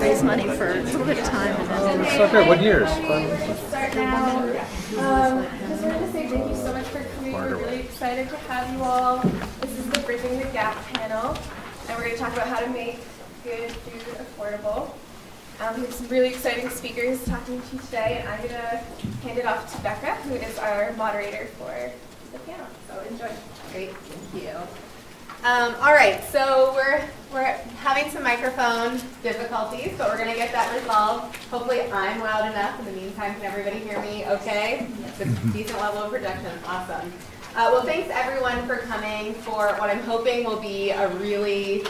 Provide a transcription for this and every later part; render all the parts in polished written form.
raise money for a little bit of time. Oh, that's so good. What years? Start now. Just wanted to say thank you so much for coming. We're really excited to have you all. This is the Bridging the Gap panel, and we're going to talk about how to make good food affordable. We have some really exciting speakers talking to you today, and I'm going to hand it off to Becca, who is our moderator for the panel. So enjoy. Great, thank you. All right, so we're having some microphone difficulties, but we're going to get that resolved. Hopefully I'm loud enough. In the meantime, can everybody hear me okay? It's a decent level of projection. Awesome. Well, thanks everyone for coming for what I'm hoping will be a really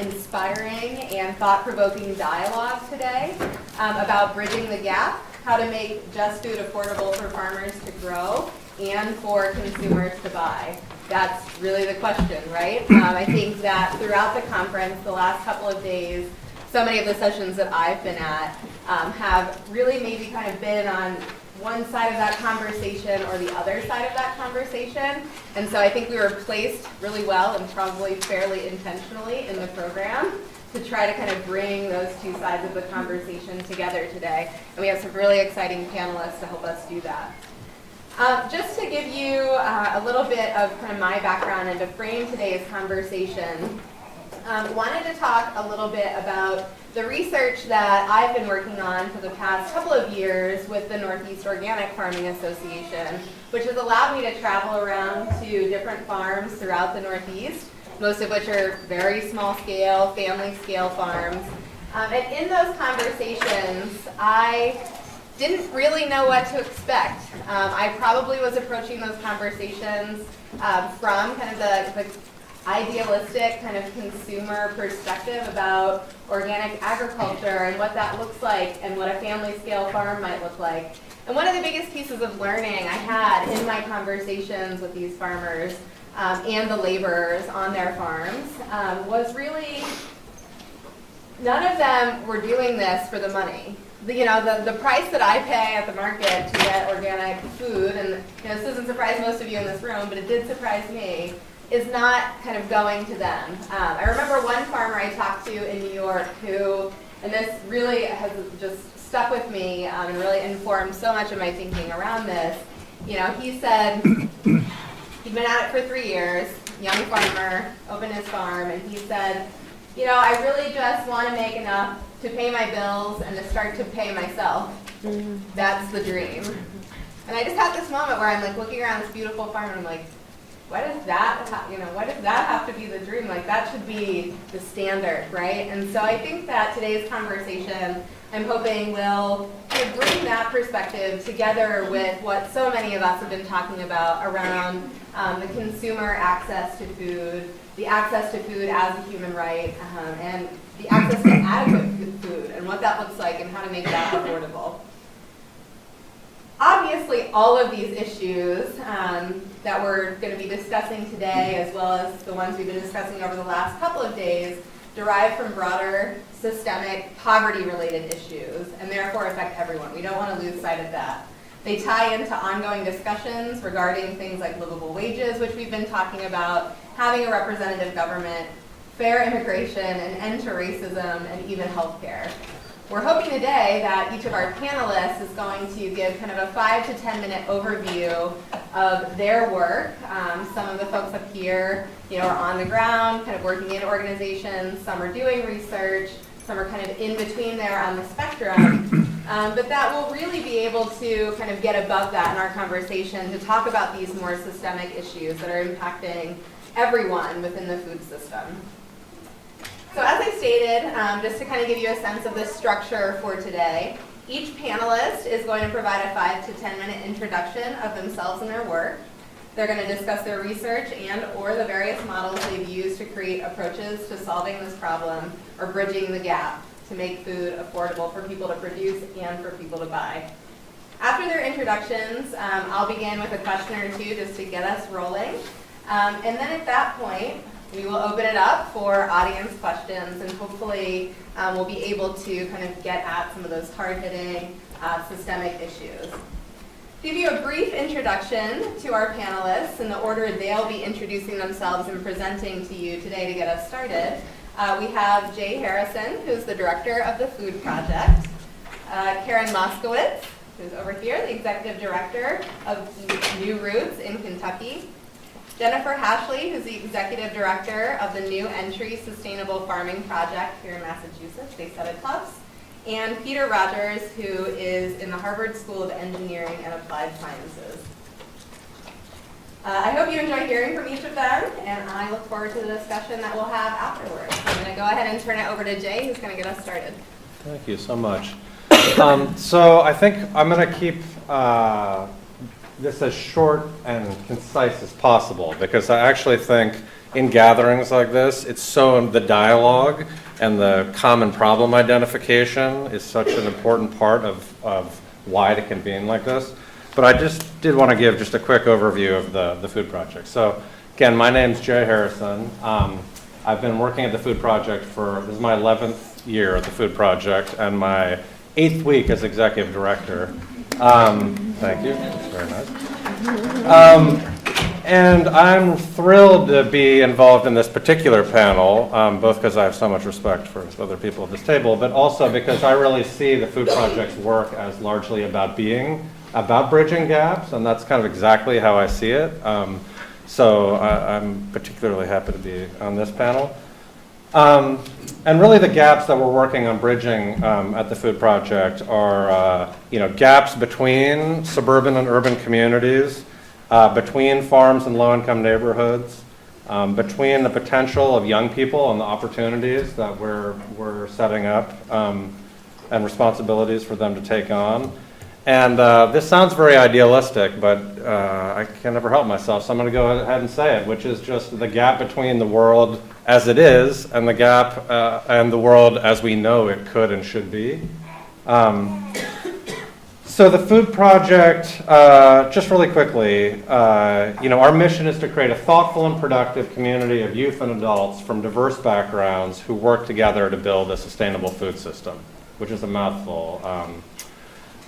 inspiring and thought-provoking dialogue today about bridging the gap, how to make just food affordable for farmers to grow and for consumers to buy. That's really the question, right? I think that throughout the conference, the last couple of days, so many of the sessions that I've been at have really maybe kind of been on one side of that conversation or the other side of that conversation. And so I think we were placed really well and probably fairly intentionally in the program to try to kind of bring those two sides of the conversation together today. And we have some really exciting panelists to help us do that. Just to give you a little bit of kind of my background and to frame today's conversation, wanted to talk a little bit about the research that I've been working on for the past couple of years with the Northeast Organic Farming Association, which has allowed me to travel around to different farms throughout the Northeast, most of which are very small scale, family scale farms. And in those conversations, I didn't really know what to expect. I probably was approaching those conversations from kind of the idealistic kind of consumer perspective about organic agriculture and what that looks like and what a family scale farm might look like. And one of the biggest pieces of learning I had in my conversations with these farmers and the laborers on their farms was really none of them were doing this for the money. The price that I pay at the market to get organic food, and this doesn't surprise most of you in this room, but it did surprise me, is not kind of going to them. I remember one farmer I talked to in New York who, and this really has just stuck with me and really informed so much of my thinking around this. He said he'd been at it for 3 years, young farmer, opened his farm, and he said, I really just want to make enough to pay my bills and to start to pay myself. That's the dream. And I just had this moment where I'm like looking around this beautiful farm and I'm like, why does that have to be the dream? Like that should be the standard, right? And so I think that today's conversation, I'm hoping will kind of bring that perspective together with what so many of us have been talking about around the consumer access to food, the access to food as a human right, and the access to adequate food and what that looks like and how to make that affordable. Obviously, all of these issues that we're going to be discussing today, as well as the ones we've been discussing over the last couple of days, derive from broader systemic poverty-related issues and therefore affect everyone. We don't want to lose sight of that. They tie into ongoing discussions regarding things like livable wages, which we've been talking about, having a representative government, fair immigration, an end to racism, and even healthcare. We're hoping today that each of our panelists is going to give kind of a 5 to 10 minute overview of their work. Some of the folks up here, are on the ground, kind of working in organizations. Some are doing research. Some are kind of in between there on the spectrum. But that will really be able to kind of get above that in our conversation to talk about these more systemic issues that are impacting everyone within the food system. So as I stated, just to kind of give you a sense of the structure for today, each panelist is going to provide a 5 to 10 minute introduction of themselves and their work. They're going to discuss their research and or the various models they've used to create approaches to solving this problem or bridging the gap to make food affordable for people to produce and for people to buy. After their introductions, I'll begin with a question or two just to get us rolling. And then at that point, we will open it up for audience questions, and hopefully we'll be able to kind of get at some of those hard-hitting systemic issues. To give you a brief introduction to our panelists in the order they'll be introducing themselves and presenting to you today to get us started. We have Jay Harrison, who's the director of the Food Project. Karyn Moskowitz, who's over here, the executive director of New Roots in Kentucky. Jennifer Hashley, who's the executive director of the New Entry Sustainable Farming Project here in Massachusetts, based out of Tufts. And Peter Rogers, who is in the Harvard School of Engineering and Applied Sciences. I hope you enjoy hearing from each of them, and I look forward to the discussion that we'll have afterwards. I'm going to go ahead and turn it over to Jay, who's going to get us started. Thank you so much. So I think I'm going to keep this as short and concise as possible, because I actually think in gatherings like this, it's so the dialogue and the common problem identification is such an important part of why to convene like this. But I just did want to give just a quick overview of the Food Project. So again, my name's Jay Harrison. I've been working at the Food Project this is my 11th year at the Food Project and my 8th week as executive director. Thank you, that's very nice. And I'm thrilled to be involved in this particular panel, both because I have so much respect for other people at this table, but also because I really see the Food Project's work as largely about bridging gaps, and that's kind of exactly how I see it. So I'm particularly happy to be on this panel. And really the gaps that we're working on bridging at the Food Project are gaps between suburban and urban communities, between farms and low-income neighborhoods, between the potential of young people and the opportunities that we're setting up and responsibilities for them to take on. And this sounds very idealistic, but I can never help myself, so I'm going to go ahead and say it, which is just the gap between the world as it is and the gap and the world as we know it could and should be. So the Food Project, just really quickly, our mission is to create a thoughtful and productive community of youth and adults from diverse backgrounds who work together to build a sustainable food system, which is a mouthful.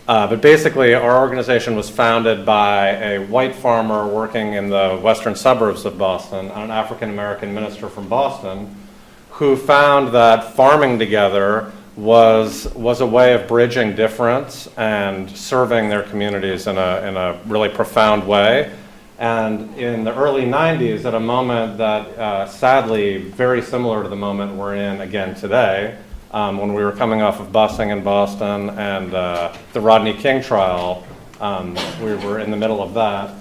But basically, our organization was founded by a white farmer working in the western suburbs of Boston, an African-American minister from Boston, who found that farming together was a way of bridging difference and serving their communities in a really profound way. And in the early 90s, at a moment that sadly very similar to the moment we're in again today, when we were coming off of busing in Boston and the Rodney King trial, we were in the middle of that.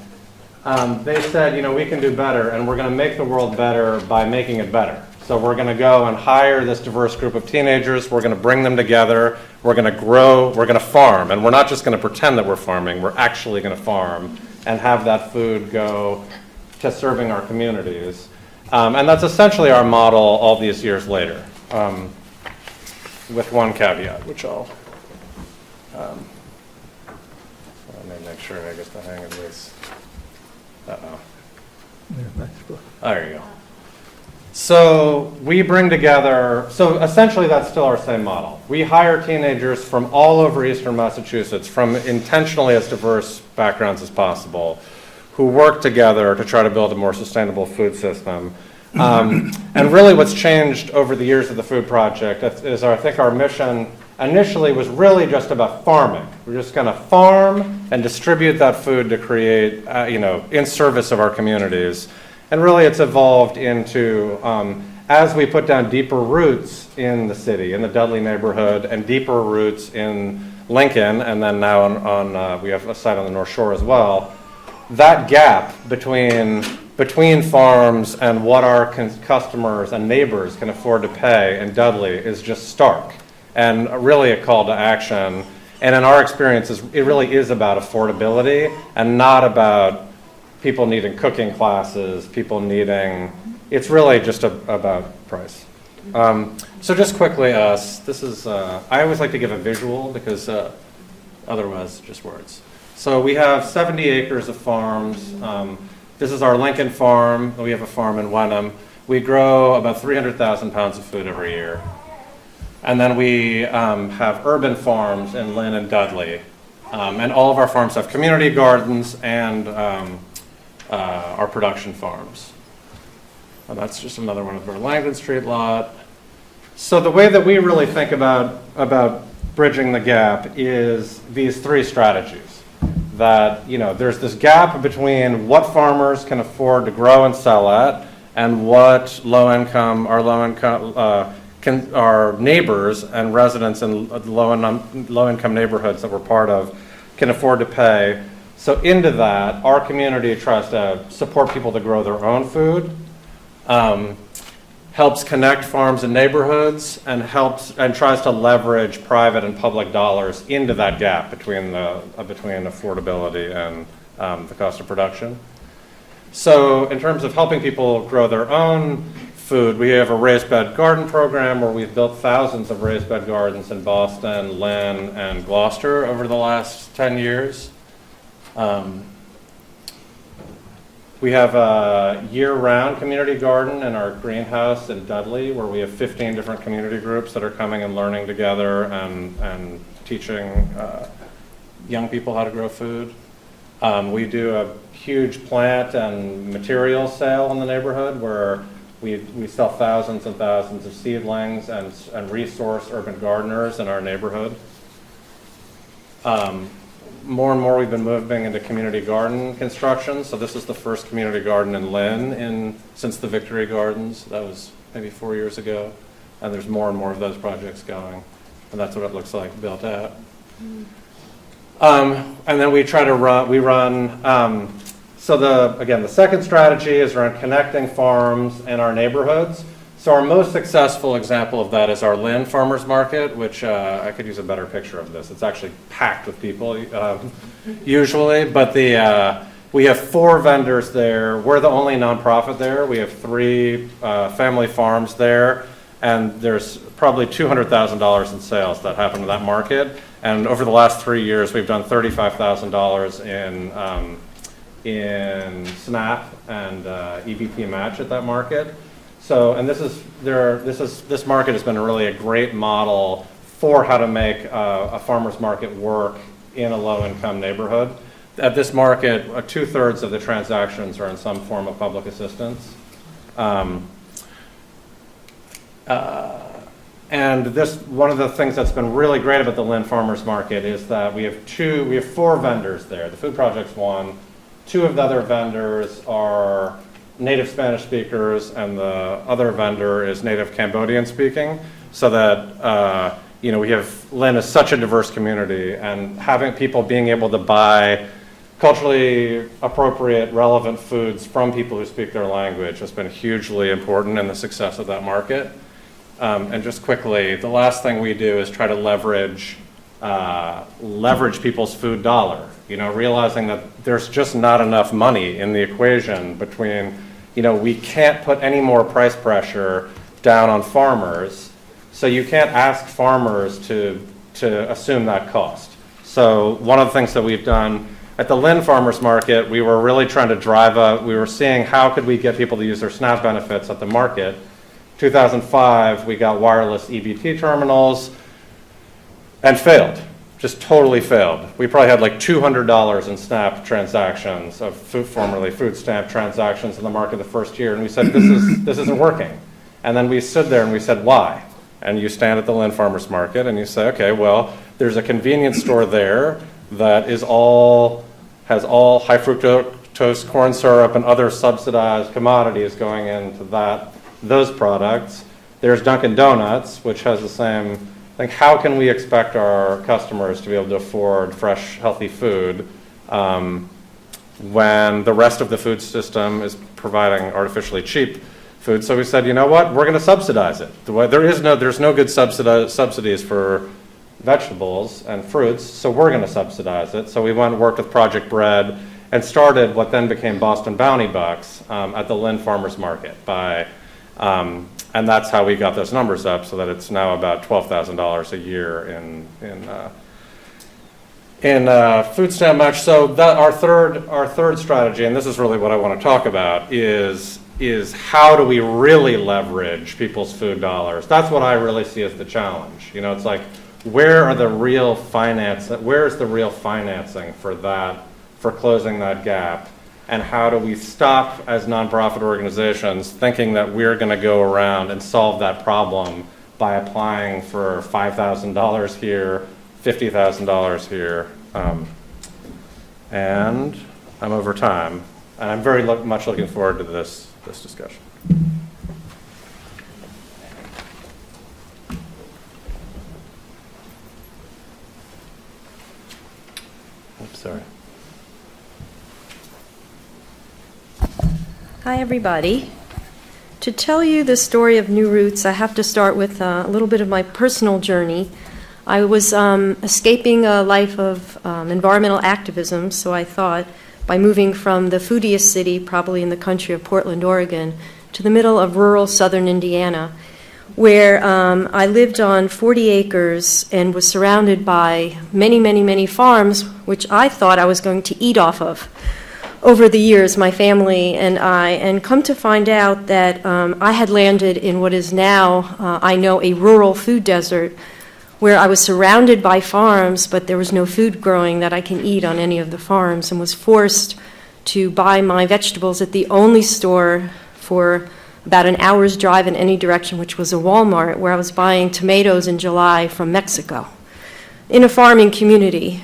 They said, we can do better, and we're going to make the world better by making it better. So we're going to go and hire this diverse group of teenagers. We're going to bring them together. We're going to grow. We're going to farm. And we're not just going to pretend that we're farming. We're actually going to farm and have that food go to serving our communities. And that's essentially our model all these years later. With one caveat, which I'll let me make sure I get the hang of this. Uh-oh. There you go. So we bring together, so essentially that's still our same model. We hire teenagers from all over Eastern Massachusetts, from intentionally as diverse backgrounds as possible, who work together to try to build a more sustainable food system. And really what's changed over the years of the Food Project is I think our mission initially was really just about farming. We're just going to farm and distribute that food to create, in service of our communities. And really it's evolved into, as we put down deeper roots in the city, in the Dudley neighborhood, and deeper roots in Lincoln, and then now on we have a site on the North Shore as well, that gap between farms and what our customers and neighbors can afford to pay in Dudley is just stark and really a call to action. And in our experience, it really is about affordability and not about people needing cooking classes, it's really just about price. So just quickly, this is, I always like to give a visual because otherwise just words. So we have 70 acres of farms. This is our Lincoln farm. We have a farm in Wenham. We grow about 300,000 pounds of food every year. And then we have urban farms in Lynn and Dudley. And all of our farms have community gardens and our production farms. And that's just another one of our Langdon Street lot. So the way that we really think about bridging the gap is these three strategies. That, there's this gap between what farmers can afford to grow and sell at and what our neighbors and residents in low-income neighborhoods that we're part of can afford to pay. So into that, our community tries to support people to grow their own food, helps connect farms and neighborhoods, and tries to leverage private and public dollars into that gap between affordability and the cost of production. So in terms of helping people grow their own food, we have a raised bed garden program where we've built thousands of raised bed gardens in Boston, Lynn, and Gloucester over the last 10 years. We have a year-round community garden in our greenhouse in Dudley where we have 15 different community groups that are coming and learning together and teaching young people how to grow food. We do a huge plant and material sale in the neighborhood where we sell thousands and thousands of seedlings and resource urban gardeners in our neighborhood. More and more we've been moving into community garden construction. So this is the first community garden in Lynn since the Victory Gardens. That was maybe 4 years ago. And there's more and more of those projects going. And that's what it looks like built out. And then we run, so the second strategy is around connecting farms and our neighborhoods. So our most successful example of that is our Lynn Farmers Market, which I could use a better picture of this. It's actually packed with people usually, but we have 4 vendors there. We're the only nonprofit there. We have 3 family farms there, and there's probably $200,000 in sales that happen to that market. And over the last 3 years, we've done $35,000 in SNAP and EBT match at that market. So, and this market has been really a great model for how to make a farmer's market work in a low-income neighborhood. At this market, 2/3 of the transactions are in some form of public assistance. And one of the things that's been really great about the Lynn Farmers Market is that we have 4 vendors there. The Food Project's one. 2 of the other vendors are native Spanish speakers, and the other vendor is native Cambodian speaking, so that Lynn is such a diverse community, and having people being able to buy culturally appropriate, relevant foods from people who speak their language has been hugely important in the success of that market. And just quickly, the last thing we do is try to leverage people's food dollar. Realizing that there's just not enough money in the equation between, we can't put any more price pressure down on farmers, so you can't ask farmers to assume that cost. So one of the things that we've done at the Lynn Farmers Market, we were really trying to we were seeing how could we get people to use their SNAP benefits at the market. 2005, we got wireless EBT terminals and failed. Just totally failed. We probably had like $200 in SNAP transactions of formerly food stamp transactions in the market the first year, and we said this isn't working. And then we stood there and we said, why? And you stand at the Lynn Farmers Market and you say, okay, well, there's a convenience store there that has all high fructose corn syrup and other subsidized commodities going into those products. There's Dunkin' Donuts, which has the same. How can we expect our customers to be able to afford fresh, healthy food when the rest of the food system is providing artificially cheap food? So we said, you know what, we're going to subsidize it. There's no good subsidies for vegetables and fruits, so we're going to subsidize it. So we went and worked with Project Bread and started what then became Boston Bounty Bucks at the Lynn Farmers Market and that's how we got those numbers up, so that it's now about $12,000 a year in food stamp match. So that our third strategy, and this is really what I want to talk about, is how do we really leverage people's food dollars? That's what I really see as the challenge. It's like, where's the real financing for that, for closing that gap? And how do we stop as nonprofit organizations thinking that we're going to go around and solve that problem by applying for $5,000 here, $50,000 here, and I'm over time, and I'm very much looking forward to this discussion. Oops, sorry. Hi, everybody. To tell you the story of New Roots, I have to start with a little bit of my personal journey. I was escaping a life of environmental activism, so I thought, by moving from the foodiest city, probably in the country of Portland, Oregon, to the middle of rural southern Indiana, where I lived on 40 acres and was surrounded by many, many, many farms, which I thought I was going to eat off of over the years, my family and I, and come to find out that I had landed in what is now, I know, a rural food desert, where I was surrounded by farms, but there was no food growing that I can eat on any of the farms, and was forced to buy my vegetables at the only store for about an hour's drive in any direction, which was a Walmart, where I was buying tomatoes in July from Mexico in a farming community.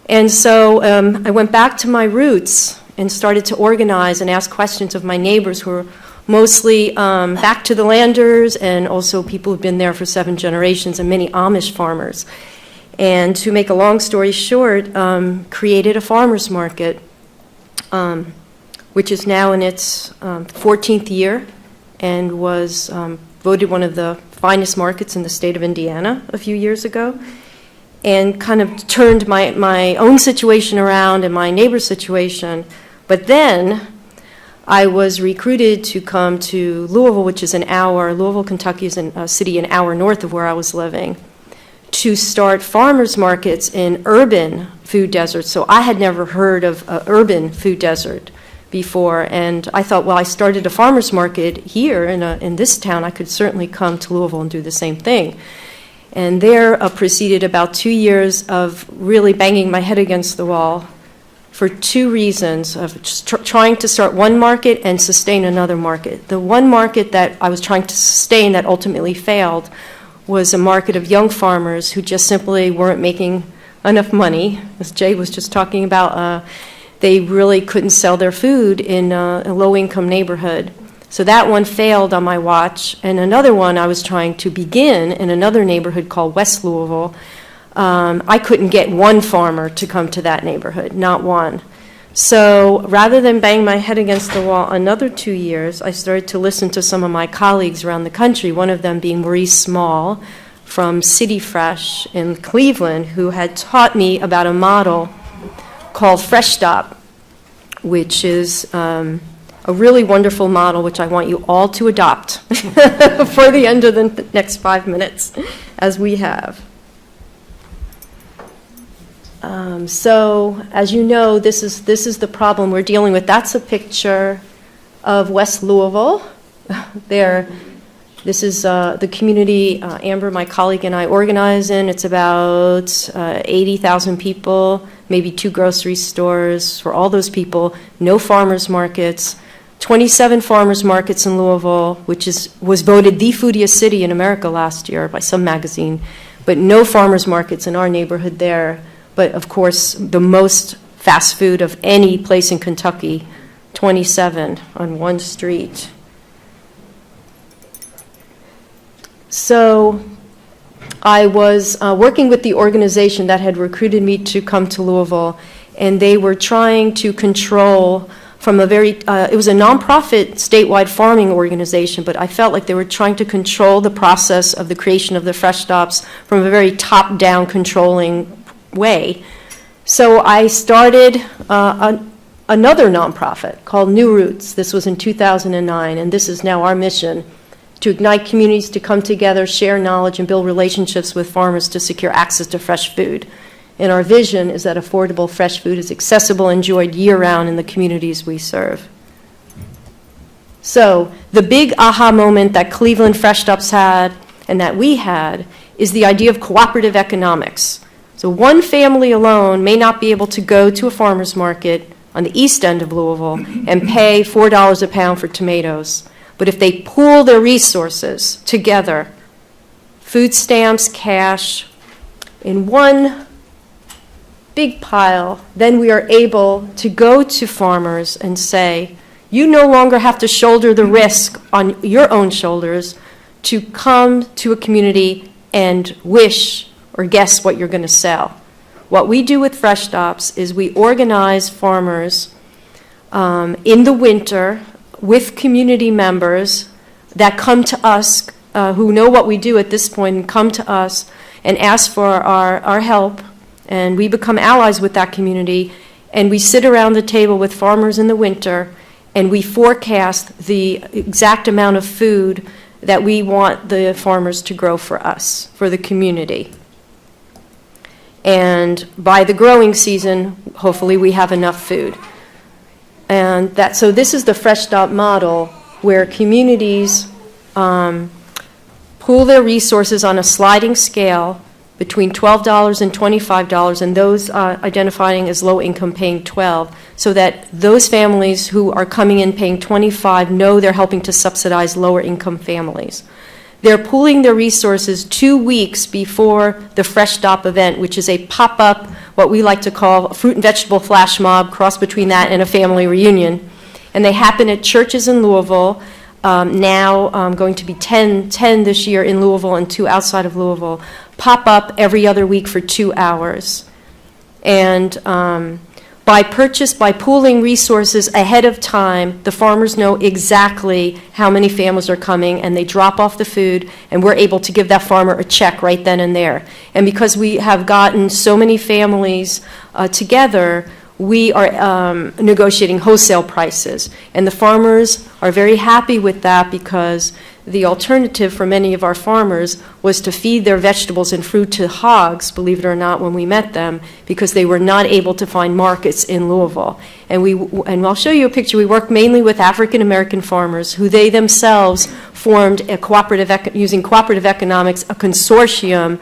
And so I went back to my roots and started to organize and ask questions of my neighbors, who were mostly back to the landers, and also people who've been there for 7 generations, and many Amish farmers. And to make a long story short, created a farmer's market, which is now in its 14th year, and was voted one of the finest markets in the state of Indiana a few years ago, and kind of turned my own situation around and my neighbor's situation. But then I was recruited to come to Louisville, which is Louisville, Kentucky is a city an hour north of where I was living, to start farmers markets in urban food deserts. So I had never heard of an urban food desert before, and I thought, well, I started a farmers market here in this town, I could certainly come to Louisville and do the same thing. And there preceded about 2 years of really banging my head against the wall for 2 reasons, of just trying to start one market and sustain another market. The one market that I was trying to sustain that ultimately failed was a market of young farmers who just simply weren't making enough money. As Jay was just talking about, they really couldn't sell their food in a low-income neighborhood. So that one failed on my watch, and another one I was trying to begin in another neighborhood called West Louisville. I couldn't get one farmer to come to that neighborhood, not one. So rather than bang my head against the wall another 2 years, I started to listen to some of my colleagues around the country, one of them being Maurice Small from City Fresh in Cleveland, who had taught me about a model called Fresh Stop, which is a really wonderful model, which I want you all to adopt for the end of the next 5 minutes, as we have. So, as you know, this is the problem we're dealing with. That's a picture of West Louisville. This is the community Amber, my colleague, and I organize in. It's about 80,000 people, maybe 2 grocery stores for all those people, no farmers markets, 27 farmers markets in Louisville, which was voted the foodiest city in America last year by some magazine, but no farmers markets in our neighborhood there. But of course, the most fast food of any place in Kentucky, 27 on one street. So I was working with the organization that had recruited me to come to Louisville, and they were trying to control from it was a nonprofit statewide farming organization, but I felt like they were trying to control the process of the creation of the Fresh Stops from a very top-down controlling way. So I started another nonprofit called New Roots. This was in 2009, and this is now our mission: to ignite communities to come together, share knowledge, and build relationships with farmers to secure access to fresh food. And our vision is that affordable fresh food is accessible and enjoyed year-round in the communities we serve. So the big aha moment that Cleveland Fresh Stops had and that we had is the idea of cooperative economics. So one family alone may not be able to go to a farmer's market on the east end of Louisville and pay $4 a pound for tomatoes. But if they pool their resources together, food stamps, cash, in one big pile. Then we are able to go to farmers and say, you no longer have to shoulder the risk on your own shoulders to come to a community and wish or guess what you're going to sell. What we do with Fresh Stops is we organize farmers in the winter with community members that come to us, who know what we do at this point, and come to us and ask for our help, and we become allies with that community, and we sit around the table with farmers in the winter, and we forecast the exact amount of food that we want the farmers to grow for us, for the community. And by the growing season, hopefully we have enough food. And so this is the Fresh Stop model, where communities pool their resources on a sliding scale between $12 and $25, and those identifying as low income paying $12, so that those families who are coming in paying $25 know they're helping to subsidize lower income families. They're pooling their resources 2 weeks before the Fresh Stop event, which is a pop-up, what we like to call a fruit and vegetable flash mob, cross between that and a family reunion. And they happen at churches in Louisville, now going to be 10 this year in Louisville and 2 outside of Louisville, pop up every other week for 2 hours. And by pooling resources ahead of time, the farmers know exactly how many families are coming, and they drop off the food, and we're able to give that farmer a check right then and there. And because we have gotten so many families together, we are negotiating wholesale prices. And the farmers are very happy with that, because the alternative for many of our farmers was to feed their vegetables and fruit to hogs, believe it or not, when we met them, because they were not able to find markets in Louisville. And I'll show you a picture. We work mainly with African American farmers who they themselves formed a using cooperative economics, a consortium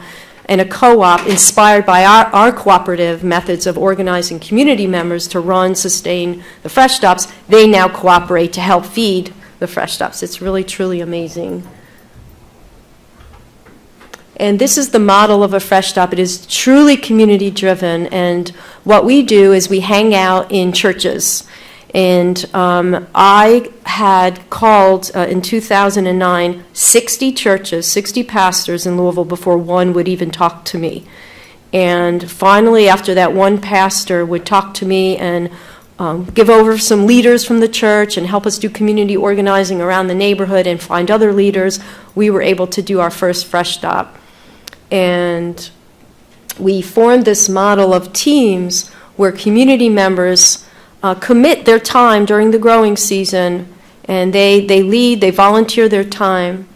and a co-op inspired by our cooperative methods of organizing community members to run, sustain the Fresh Stops. They now cooperate to help feed the Fresh Stops. It's really, truly amazing. And this is the model of a Fresh Stop. It is truly community-driven, and what we do is we hang out in churches. And I had called in 2009 60 churches, 60 pastors in Louisville before one would even talk to me. And finally, after that one pastor would talk to me and give over some leaders from the church and help us do community organizing around the neighborhood and find other leaders, we were able to do our first Fresh Stop. And we formed this model of teams where community members commit their time during the growing season, and they lead, they volunteer their time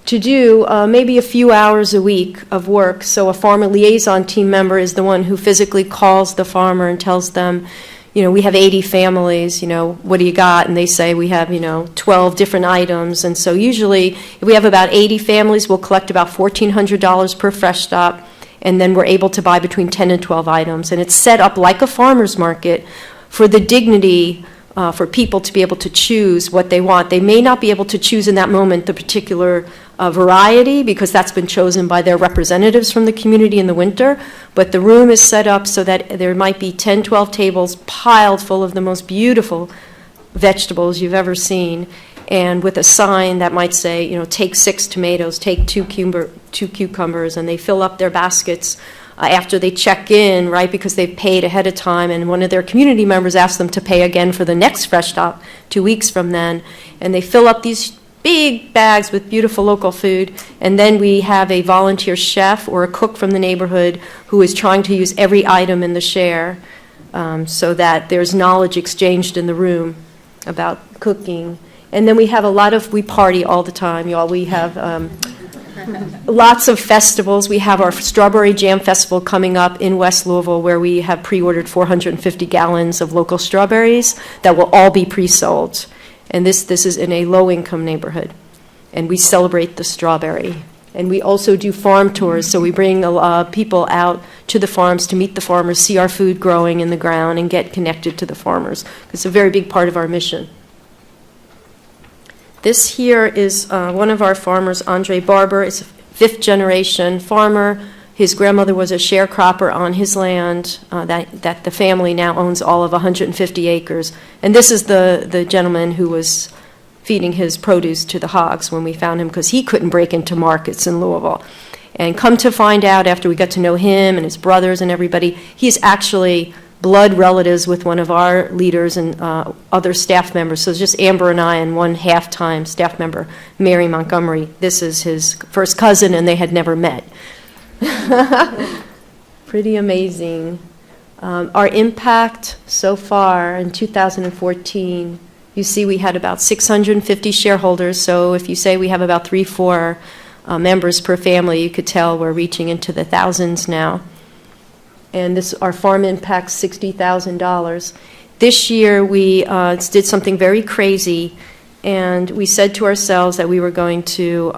to do maybe a few hours a week of work. So a farmer liaison team member is the one who physically calls the farmer and tells them, we have 80 families, what do you got? And they say we have, 12 different items. And so usually if we have about 80 families, we'll collect about $1,400 per Fresh Stop, and then we're able to buy between 10 and 12 items. And it's set up like a farmer's market for the dignity for people to be able to choose what they want. They may not be able to choose in that moment the particular variety, because that's been chosen by their representatives from the community in the winter, but the room is set up so that there might be 10, 12 tables piled full of the most beautiful vegetables you've ever seen, and with a sign that might say, take 6 tomatoes, take 2 cucumbers, and they fill up their baskets after they check in, right, because they've paid ahead of time, and one of their community members asks them to pay again for the next Fresh Stop 2 weeks from then, and they fill up these big bags with beautiful local food, and then we have a volunteer chef or a cook from the neighborhood who is trying to use every item in the share so that there's knowledge exchanged in the room about cooking. And then we have we party all the time, y'all. We have lots of festivals. We have our Strawberry Jam Festival coming up in West Louisville, where we have pre-ordered 450 gallons of local strawberries that will all be pre-sold. And this is in a low-income neighborhood. And we celebrate the strawberry. And we also do farm tours, so we bring people out to the farms to meet the farmers, see our food growing in the ground, and get connected to the farmers. It's a very big part of our mission. This here is one of our farmers, Andre Barber. It's fifth generation farmer. His grandmother was a sharecropper on his land that the family now owns all of 150 acres. And this is the gentleman who was feeding his produce to the hogs when we found him, because he couldn't break into markets in Louisville. And come to find out, after we got to know him and his brothers and everybody, he's actually blood relatives with one of our leaders and other staff members. So it's just Amber and I and one half-time staff member, Mary Montgomery. This is his first cousin, and they had never met. Pretty amazing. Our impact so far in 2014, you see we had about 650 shareholders. So if you say we have about 3-4 members per family, you could tell we're reaching into the thousands now. And our farm impact's $60,000. This year we did something very crazy, and we said to ourselves that we were going to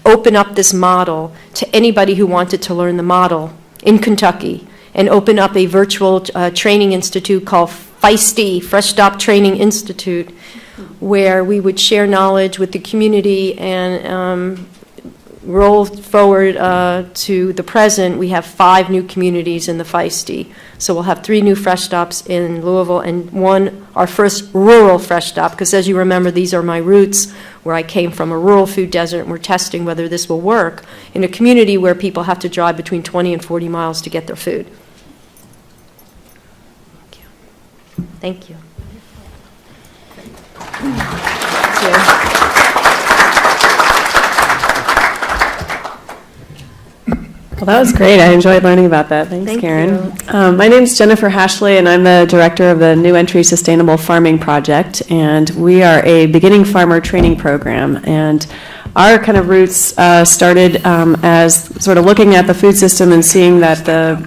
open up this model to anybody who wanted to learn the model in Kentucky, and open up a virtual training institute called Feisty, Fresh Stop Training Institute, where we would share knowledge with the community and roll forward to the present. We have 5 new communities in the Feisty. So we'll have 3 new Fresh Stops in Louisville and our first rural Fresh Stop, because as you remember, these are my roots, where I came from a rural food desert, and we're testing whether this will work in a community where people have to drive between 20 and 40 miles to get their food. Thank you. Thank you. Well, that was great. I enjoyed learning about that. Thanks, Thank Karyn. My name is Jennifer Hashley, and I'm the director of the New Entry Sustainable Farming Project. And we are a beginning farmer training program. And our kind of roots started as sort of looking at the food system and seeing that the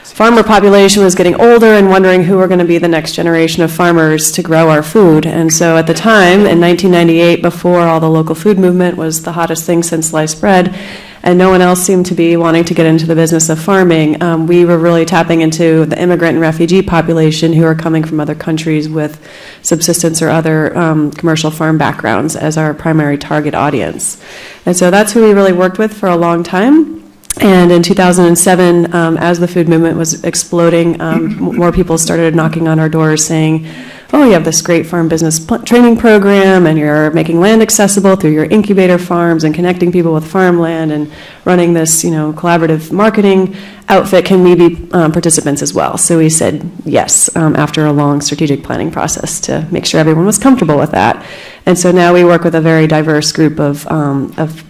farmer population was getting older and wondering who were going to be the next generation of farmers to grow our food. And so at the time, in 1998, before all the local food movement was the hottest thing since sliced bread, and no one else seemed to be wanting to get into the business of farming, we were really tapping into the immigrant and refugee population who are coming from other countries with subsistence or other commercial farm backgrounds as our primary target audience. And so that's who we really worked with for a long time. And in 2007, as the food movement was exploding, more people started knocking on our doors saying, oh, you have this great farm business training program, and you're making land accessible through your incubator farms and connecting people with farmland and running this, collaborative marketing outfit. Can we be participants as well? So we said yes, after a long strategic planning process to make sure everyone was comfortable with that. And so now we work with a very diverse group of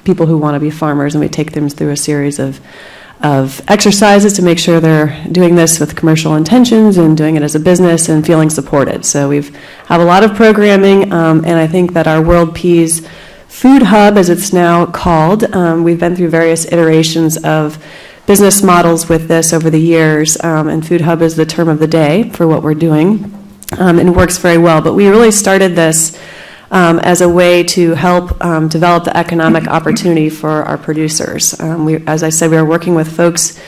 people who want to be farmers, and we take them through a series of exercises to make sure they're doing this with commercial intentions and doing it as a business and feeling supported. So we have a lot of programming, and I think that our World Peas Food Hub, as it's now called, we've been through various iterations of business models with this over the years, and Food Hub is the term of the day for what we're doing, and it works very well. But we really started this as a way to help develop the economic opportunity for our producers. As I said, we were working with folks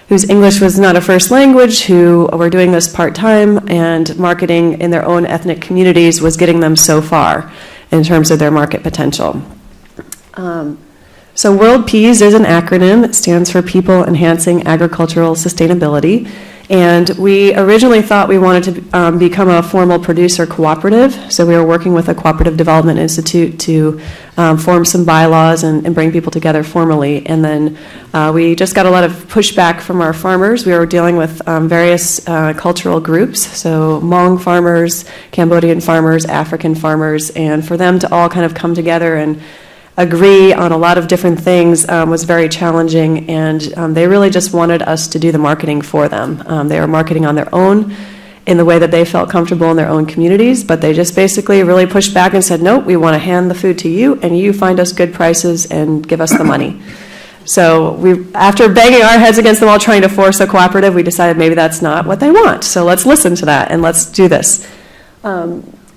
whose English was not a first language, who were doing this part-time, and marketing in their own ethnic communities was getting them so far in terms of their market potential. So World Peas is an acronym. It stands for People Enhancing Agricultural Sustainability. And we originally thought we wanted to become a formal producer cooperative. So we were working with a cooperative development institute to form some bylaws and bring people together formally. And then we just got a lot of pushback from our farmers. We were dealing with various cultural groups, so Hmong farmers, Cambodian farmers, African farmers, and for them to all kind of come together and agree on a lot of different things was very challenging, and they really just wanted us to do the marketing for them. They were marketing on their own in the way that they felt comfortable in their own communities, but they just basically really pushed back and said, nope, we want to hand the food to you, and you find us good prices and give us the money. So after banging our heads against the wall trying to force a cooperative, we decided maybe that's not what they want. So let's listen to that and let's do this.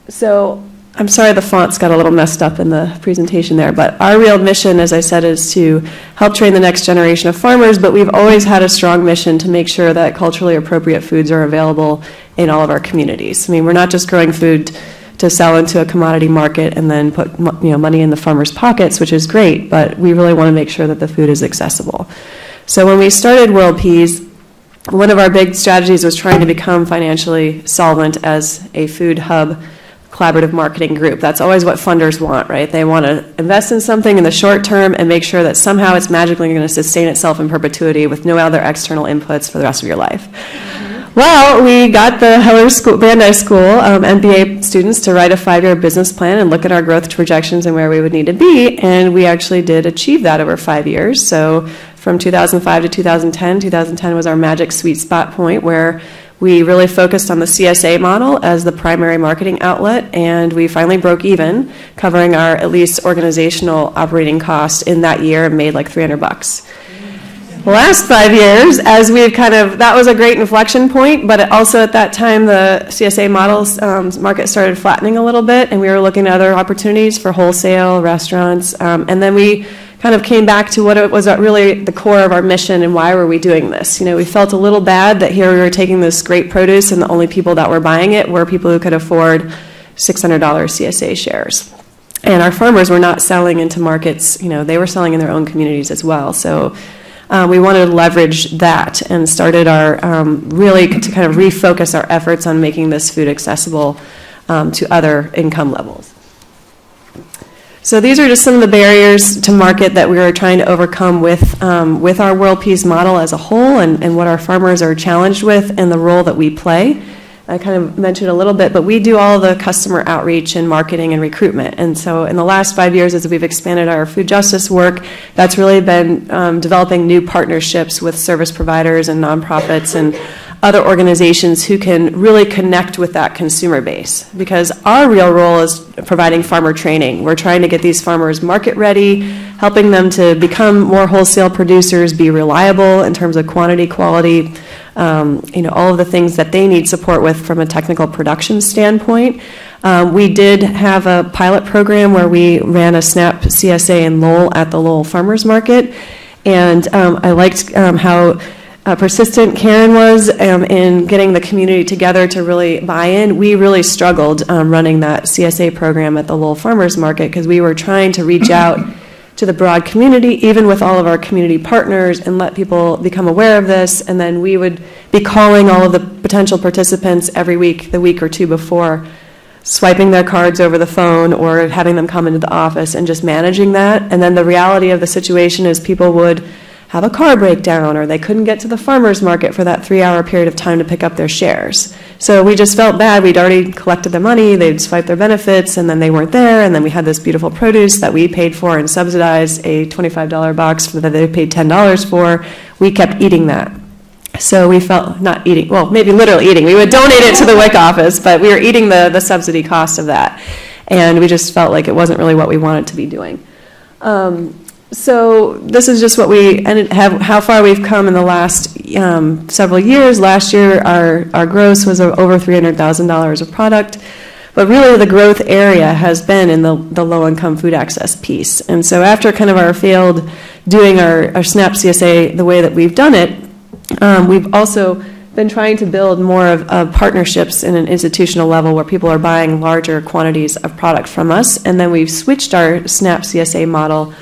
So I'm sorry the fonts got a little messed up in the presentation there, but our real mission, as I said, is to help train the next generation of farmers, but we've always had a strong mission to make sure that culturally appropriate foods are available in all of our communities. I mean, we're not just growing food to sell into a commodity market and then put money in the farmers' pockets, which is great, but we really want to make sure that the food is accessible. So when we started World Peas, one of our big strategies was trying to become financially solvent as a food hub collaborative marketing group. That's always what funders want, right? They want to invest in something in the short term and make sure that somehow it's magically going to sustain itself in perpetuity with no other external inputs for the rest of your life. Well, we got the Heller School, Brandeis School MBA students to write a 5-year business plan and look at our growth projections and where we would need to be, and we actually did achieve that over 5 years. So from 2005 to 2010 was our magic sweet spot point where we really focused on the CSA model as the primary marketing outlet, and we finally broke even, covering our at least organizational operating costs in that year and made like $300. The last 5 years, as we've that was a great inflection point, but also at that time the CSA models market started flattening a little bit, and we were looking at other opportunities for wholesale, restaurants, and then we kind of came back to what it was really the core of our mission and why were we doing this. We felt a little bad that here we were taking this great produce and the only people that were buying it were people who could afford $600 CSA shares. And our farmers were not selling into markets, they were selling in their own communities as well. So we wanted to leverage that and started our really to kind of refocus our efforts on making this food accessible to other income levels. So these are just some of the barriers to market that we are trying to overcome with our World Peas model as a whole and what our farmers are challenged with and the role that we play. I kind of mentioned a little bit, but we do all the customer outreach and marketing and recruitment. And so in the last 5 years, as we've expanded our food justice work, that's really been developing new partnerships with service providers and nonprofits and other organizations who can really connect with that consumer base. Because our real role is providing farmer training. We're trying to get these farmers market ready, helping them to become more wholesale producers, be reliable in terms of quantity, quality, all of the things that they need support with from a technical production standpoint. We did have a pilot program where we ran a SNAP CSA in Lowell at the Lowell Farmers Market. And I liked how persistent Karyn was in getting the community together to really buy in. We really struggled running that CSA program at the Lowell Farmers Market because we were trying to reach out to the broad community, even with all of our community partners, and let people become aware of this. And then we would be calling all of the potential participants every week, the week or two before, swiping their cards over the phone or having them come into the office and just managing that. And then the reality of the situation is people would have a car breakdown or they couldn't get to the farmer's market for that 3-hour period of time to pick up their shares. So we just felt bad. We'd already collected the money, they'd swiped their benefits, and then they weren't there, and then we had this beautiful produce that we paid for and subsidized a $25 box that they paid $10 for. We kept eating that. So we felt, not eating, well, maybe literally eating. We would donate it to the WIC office, but we were eating the subsidy cost of that. And we just felt like it wasn't really what we wanted to be doing. So this is just what how far we've come in the last several years. Last year, our gross was over $300,000 of product. But really, the growth area has been in the low-income food access piece. And so after kind of our failed doing our SNAP CSA the way that we've done it, we've also been trying to build more of partnerships in an institutional level where people are buying larger quantities of product from us. And then we've switched our SNAP CSA model.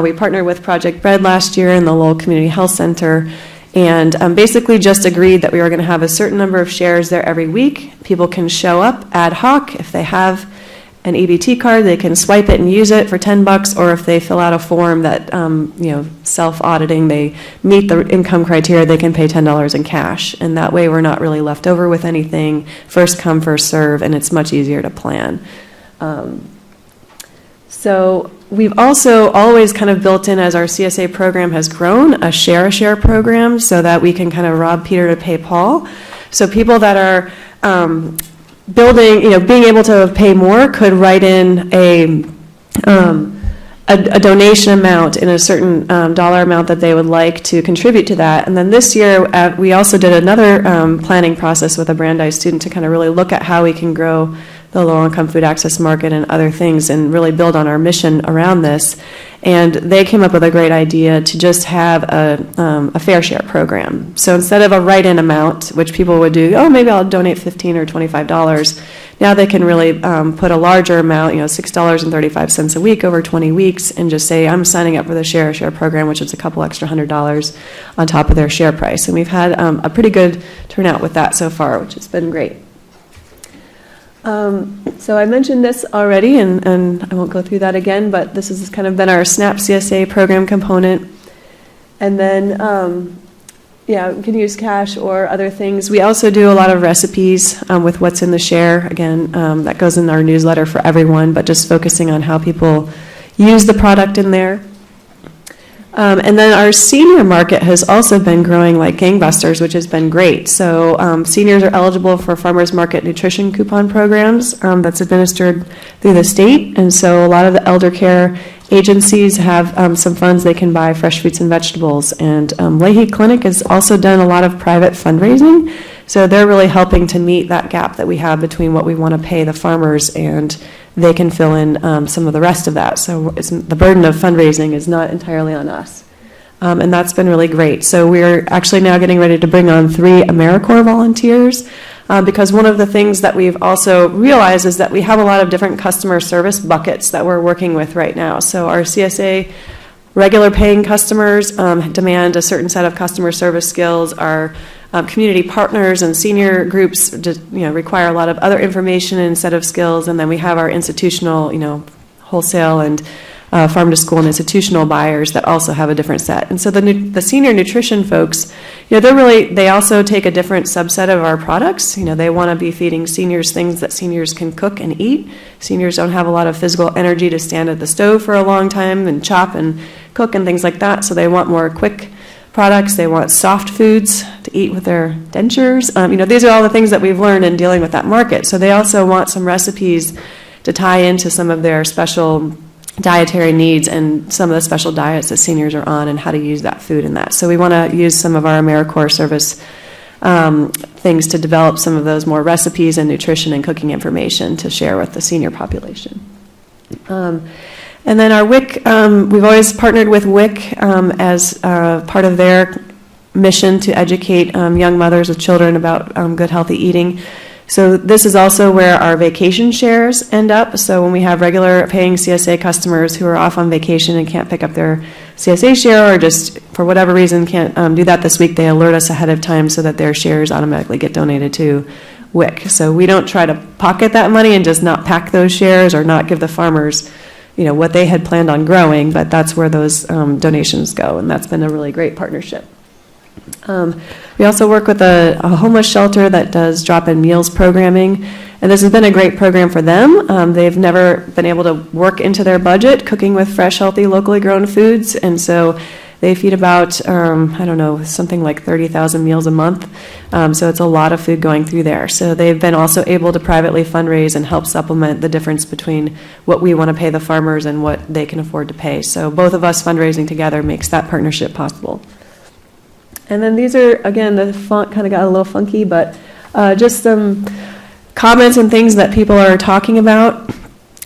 We partnered with Project Bread last year in the Lowell Community Health Center and basically just agreed that we were going to have a certain number of shares there every week. People can show up ad hoc. If they have an EBT card, they can swipe it and use it for $10, or if they fill out a form that, self-auditing, they meet the income criteria, they can pay $10 in cash. And that way we're not really left over with anything. First come, first serve, and it's much easier to plan. So we've also always kind of built in, as our CSA program has grown, a share program so that we can kind of rob Peter to pay Paul. So people that are being able to pay more could write in a donation amount in a certain dollar amount that they would like to contribute to that. And then this year, we also did another planning process with a Brandeis student to kind of really look at how we can grow the low-income food access market and other things and really build on our mission around this. And they came up with a great idea to just have a fair share program. So instead of a write-in amount, which people would do, maybe I'll donate $15 or $25, now they can really put a larger amount, $6.35 a week over 20 weeks, and just say, I'm signing up for the share program, which is a couple extra $100 on top of their share price. And we've had a pretty good turnout with that so far, which has been great. So I mentioned this already, and I won't go through that again, but this has kind of been our SNAP CSA program component. And then, we can use cash or other things. We also do a lot of recipes with what's in the share. Again, that goes in our newsletter for everyone, but just focusing on how people use the product in there. And then our senior market has also been growing like gangbusters, which has been great. So seniors are eligible for farmers market nutrition coupon programs that's administered through the state. And so a lot of the elder care agencies have some funds they can buy fresh fruits and vegetables. And Leahy Clinic has also done a lot of private fundraising. So they're really helping to meet that gap that we have between what we want to pay the farmers, and they can fill in some of the rest of that. So the burden of fundraising is not entirely on us. And that's been really great. So we're actually now getting ready to bring on 3 AmeriCorps volunteers, because one of the things that we've also realized is that we have a lot of different customer service buckets that we're working with right now. So our CSA regular paying customers demand a certain set of customer service skills. Our community partners and senior groups require a lot of other information and set of skills. And then we have our institutional, wholesale and farm to school and institutional buyers that also have a different set. And so the senior nutrition folks, they also take a different subset of our products. They want to be feeding seniors things that seniors can cook and eat. Seniors don't have a lot of physical energy to stand at the stove for a long time and chop and cook and things like that. So they want more quick products. They want soft foods to eat with their dentures. These are all the things that we've learned in dealing with that market. So they also want some recipes to tie into some of their special dietary needs and some of the special diets that seniors are on and how to use that food in that. So we want to use some of our AmeriCorps service things to develop some of those more recipes and nutrition and cooking information to share with the senior population. And then our WIC, we've always partnered with WIC as part of their mission to educate young mothers with children about good, healthy eating. So this is also where our vacation shares end up. So when we have regular paying CSA customers who are off on vacation and can't pick up their CSA share, or just for whatever reason can't do that this week, they alert us ahead of time so that their shares automatically get donated to WIC. So we don't try to pocket that money and just not pack those shares or not give the farmers what they had planned on growing, but that's where those donations go, and that's been a really great partnership. We also work with a homeless shelter that does drop-in meals programming, and this has been a great program for them. They've never been able to work into their budget cooking with fresh, healthy, locally grown foods, and so they feed about, something like 30,000 meals a month. So it's a lot of food going through there. So they've been also able to privately fundraise and help supplement the difference between what we want to pay the farmers and what they can afford to pay. So both of us fundraising together makes that partnership possible. And then these are, again, the font kind of got a little funky, but just some comments and things that people are talking about.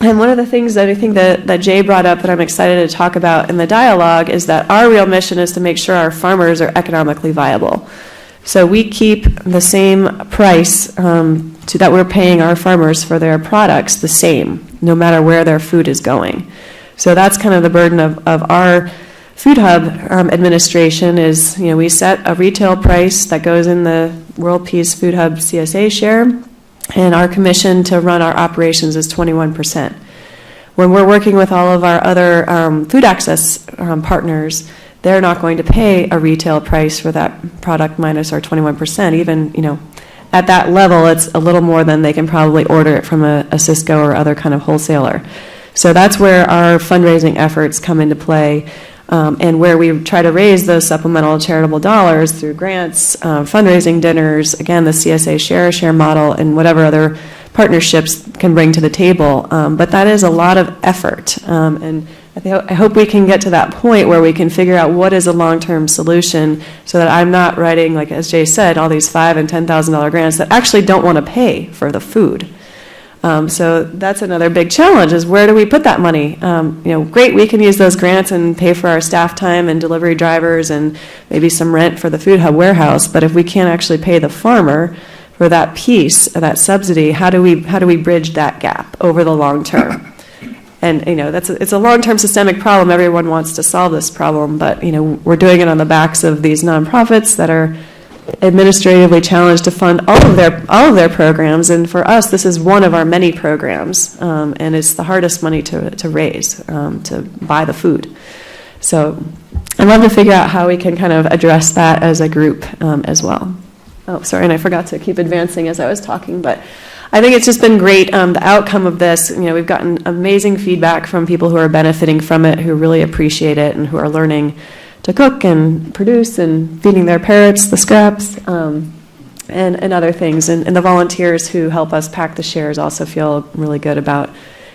And one of the things that I think that Jay brought up that I'm excited to talk about in the dialogue is that our real mission is to make sure our farmers are economically viable. So we keep the same price that we're paying our farmers for their products the same, no matter where their food is going. So that's kind of the burden of our Food Hub administration is, we set a retail price that goes in the World Peace Food Hub CSA share, and our commission to run our operations is 21%. When we're working with all of our other food access partners, they're not going to pay a retail price for that product minus our 21%. Even, at that level, it's a little more than they can probably order it from a Cisco or other kind of wholesaler. So that's where our fundraising efforts come into play. And where we try to raise those supplemental charitable dollars through grants, fundraising dinners, again, the CSA share model, and whatever other partnerships can bring to the table. But that is a lot of effort. And I hope we can get to that point where we can figure out what is a long-term solution so that I'm not writing, like as Jay said, all these $5,000 and $10,000 grants that actually don't want to pay for the food. So that's another big challenge, is where do we put that money? Great, we can use those grants and pay for our staff time and delivery drivers and maybe some rent for the Food Hub warehouse, but if we can't actually pay the farmer for for that piece, that subsidy, how do we bridge that gap over the long term? And, it's a long-term systemic problem. Everyone wants to solve this problem, but, we're doing it on the backs of these nonprofits that are administratively challenged to fund all of their programs. And for us, this is one of our many programs, and it's the hardest money to raise, to buy the food. So I'd love to figure out how we can kind of address that as a group as well. Oh, sorry, and I forgot to keep advancing as I was talking, but I think it's just been great. The outcome of this, we've gotten amazing feedback from people who are benefiting from it, who really appreciate it, and who are learning to cook and produce and feeding their parrots the scraps and other things. And the volunteers who help us pack the shares also feel really good about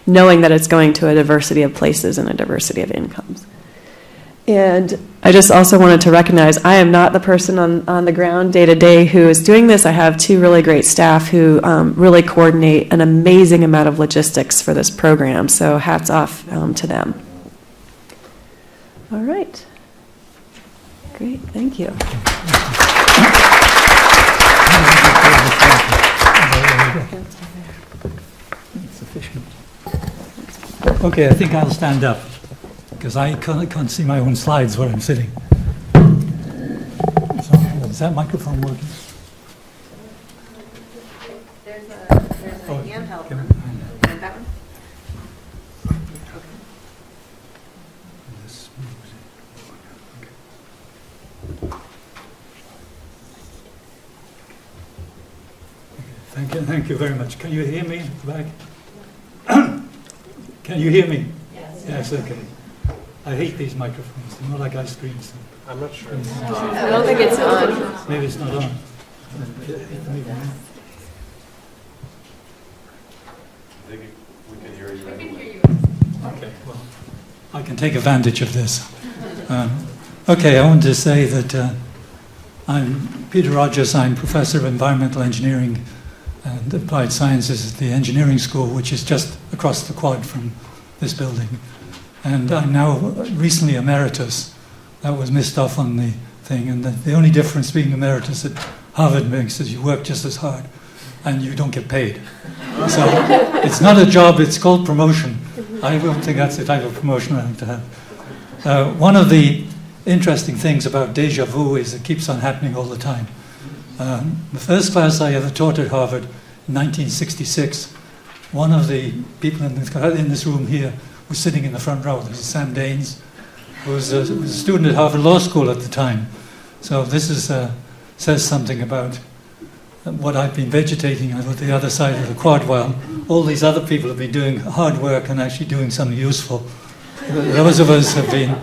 knowing that it's going to a diversity of places and a diversity of incomes. And I just also wanted to recognize I am not the person on the ground day to day who is doing this. I have two really great staff who really coordinate an amazing amount of logistics for this program. So hats off to them. All right. Great, thank you. Okay, I think I'll stand up because I can't see my own slides where I'm sitting. So, is that microphone working? There's a handheld one. And that one? Thank you very much. Can you hear me at the back? Can you hear me? Yes. Yes, okay. I hate these microphones. They're more like ice cream. So. I'm not sure. I don't think it's on. Maybe it's not on. I think we can hear you. Okay, well, I can take advantage of this. Okay, I want to say that I'm Peter Rogers. I'm Professor of Environmental Engineering and Applied Sciences at the Engineering School, which is just across the quad from this building. And I'm now recently emeritus. That was missed off on the thing. And the only difference being emeritus at Harvard makes is you work just as hard and you don't get paid. So it's not a job, it's called promotion. I don't think that's the type of promotion I like to have. One of the interesting things about deja vu is it keeps on happening all the time. The first class I ever taught at Harvard in 1966, one of the people in this room here was sitting in the front row. This is Sam Daines, who was a student at Harvard Law School at the time. So this says something about what I've been vegetating at the other side of the quad while all these other people have been doing hard work and actually doing something useful. Those of us have been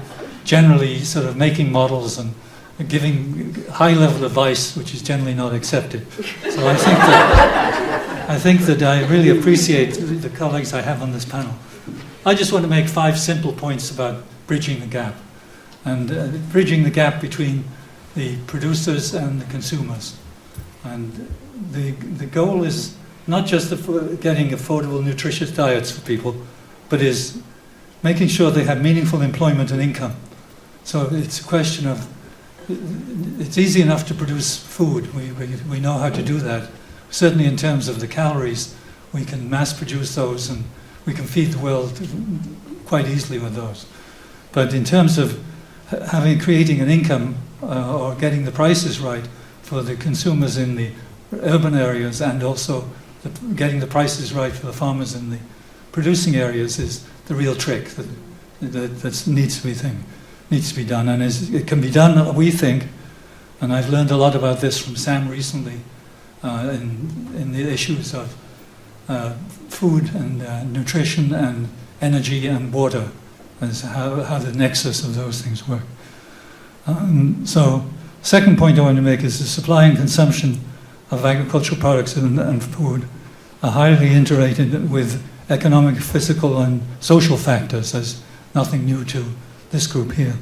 generally sort of making models and giving high-level advice, which is generally not accepted. So I think that I really appreciate the colleagues I have on this panel. I just want to make 5 simple points about bridging the gap, and bridging the gap between the producers and the consumers. And the goal is not just getting affordable, nutritious diets for people, but is making sure they have meaningful employment and income. So it's a question of, it's easy enough to produce food. We know how to do that. Certainly in terms of the calories, we can mass produce those and we can feed the world quite easily with those. But in terms of creating an income or getting the prices right for the consumers in the urban areas, and also getting the prices right for the farmers in the producing areas, is the real trick that needs to be done. And it can be done, we think, and I've learned a lot about this from Sam recently, in the issues of food and nutrition and energy and water, as how the nexus of those things work. So, second point I want to make is the supply and consumption of agricultural products and food are highly integrated with economic, physical, and social factors. There's nothing new to this group here.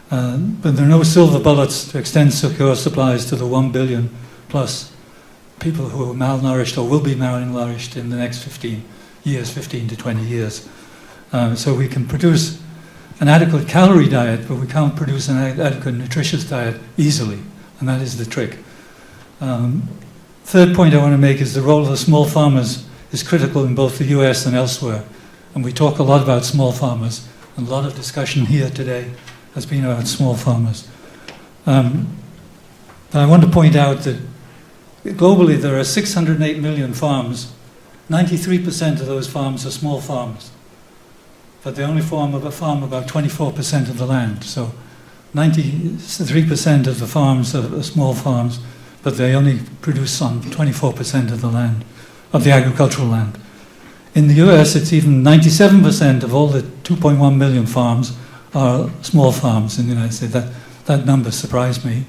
But there are no silver bullets to extend secure supplies to the 1 billion plus people who are malnourished or will be malnourished in the next 15 to 20 years. So we can produce an adequate calorie diet, but we can't produce an adequate nutritious diet easily, and that is the trick. Third point I want to make is the role of the small farmers is critical in both the US and elsewhere. And we talk a lot about small farmers, and a lot of discussion here today has been about small farmers. But I want to point out that globally there are 608 million farms. 93% of those farms are small farms. But they only farm about 24% of the land. So 93% of the farms are small farms, but they only produce on 24% of the land, of the agricultural land. In the US, it's even 97% of all the 2.1 million farms are small farms in the United States. That number surprised me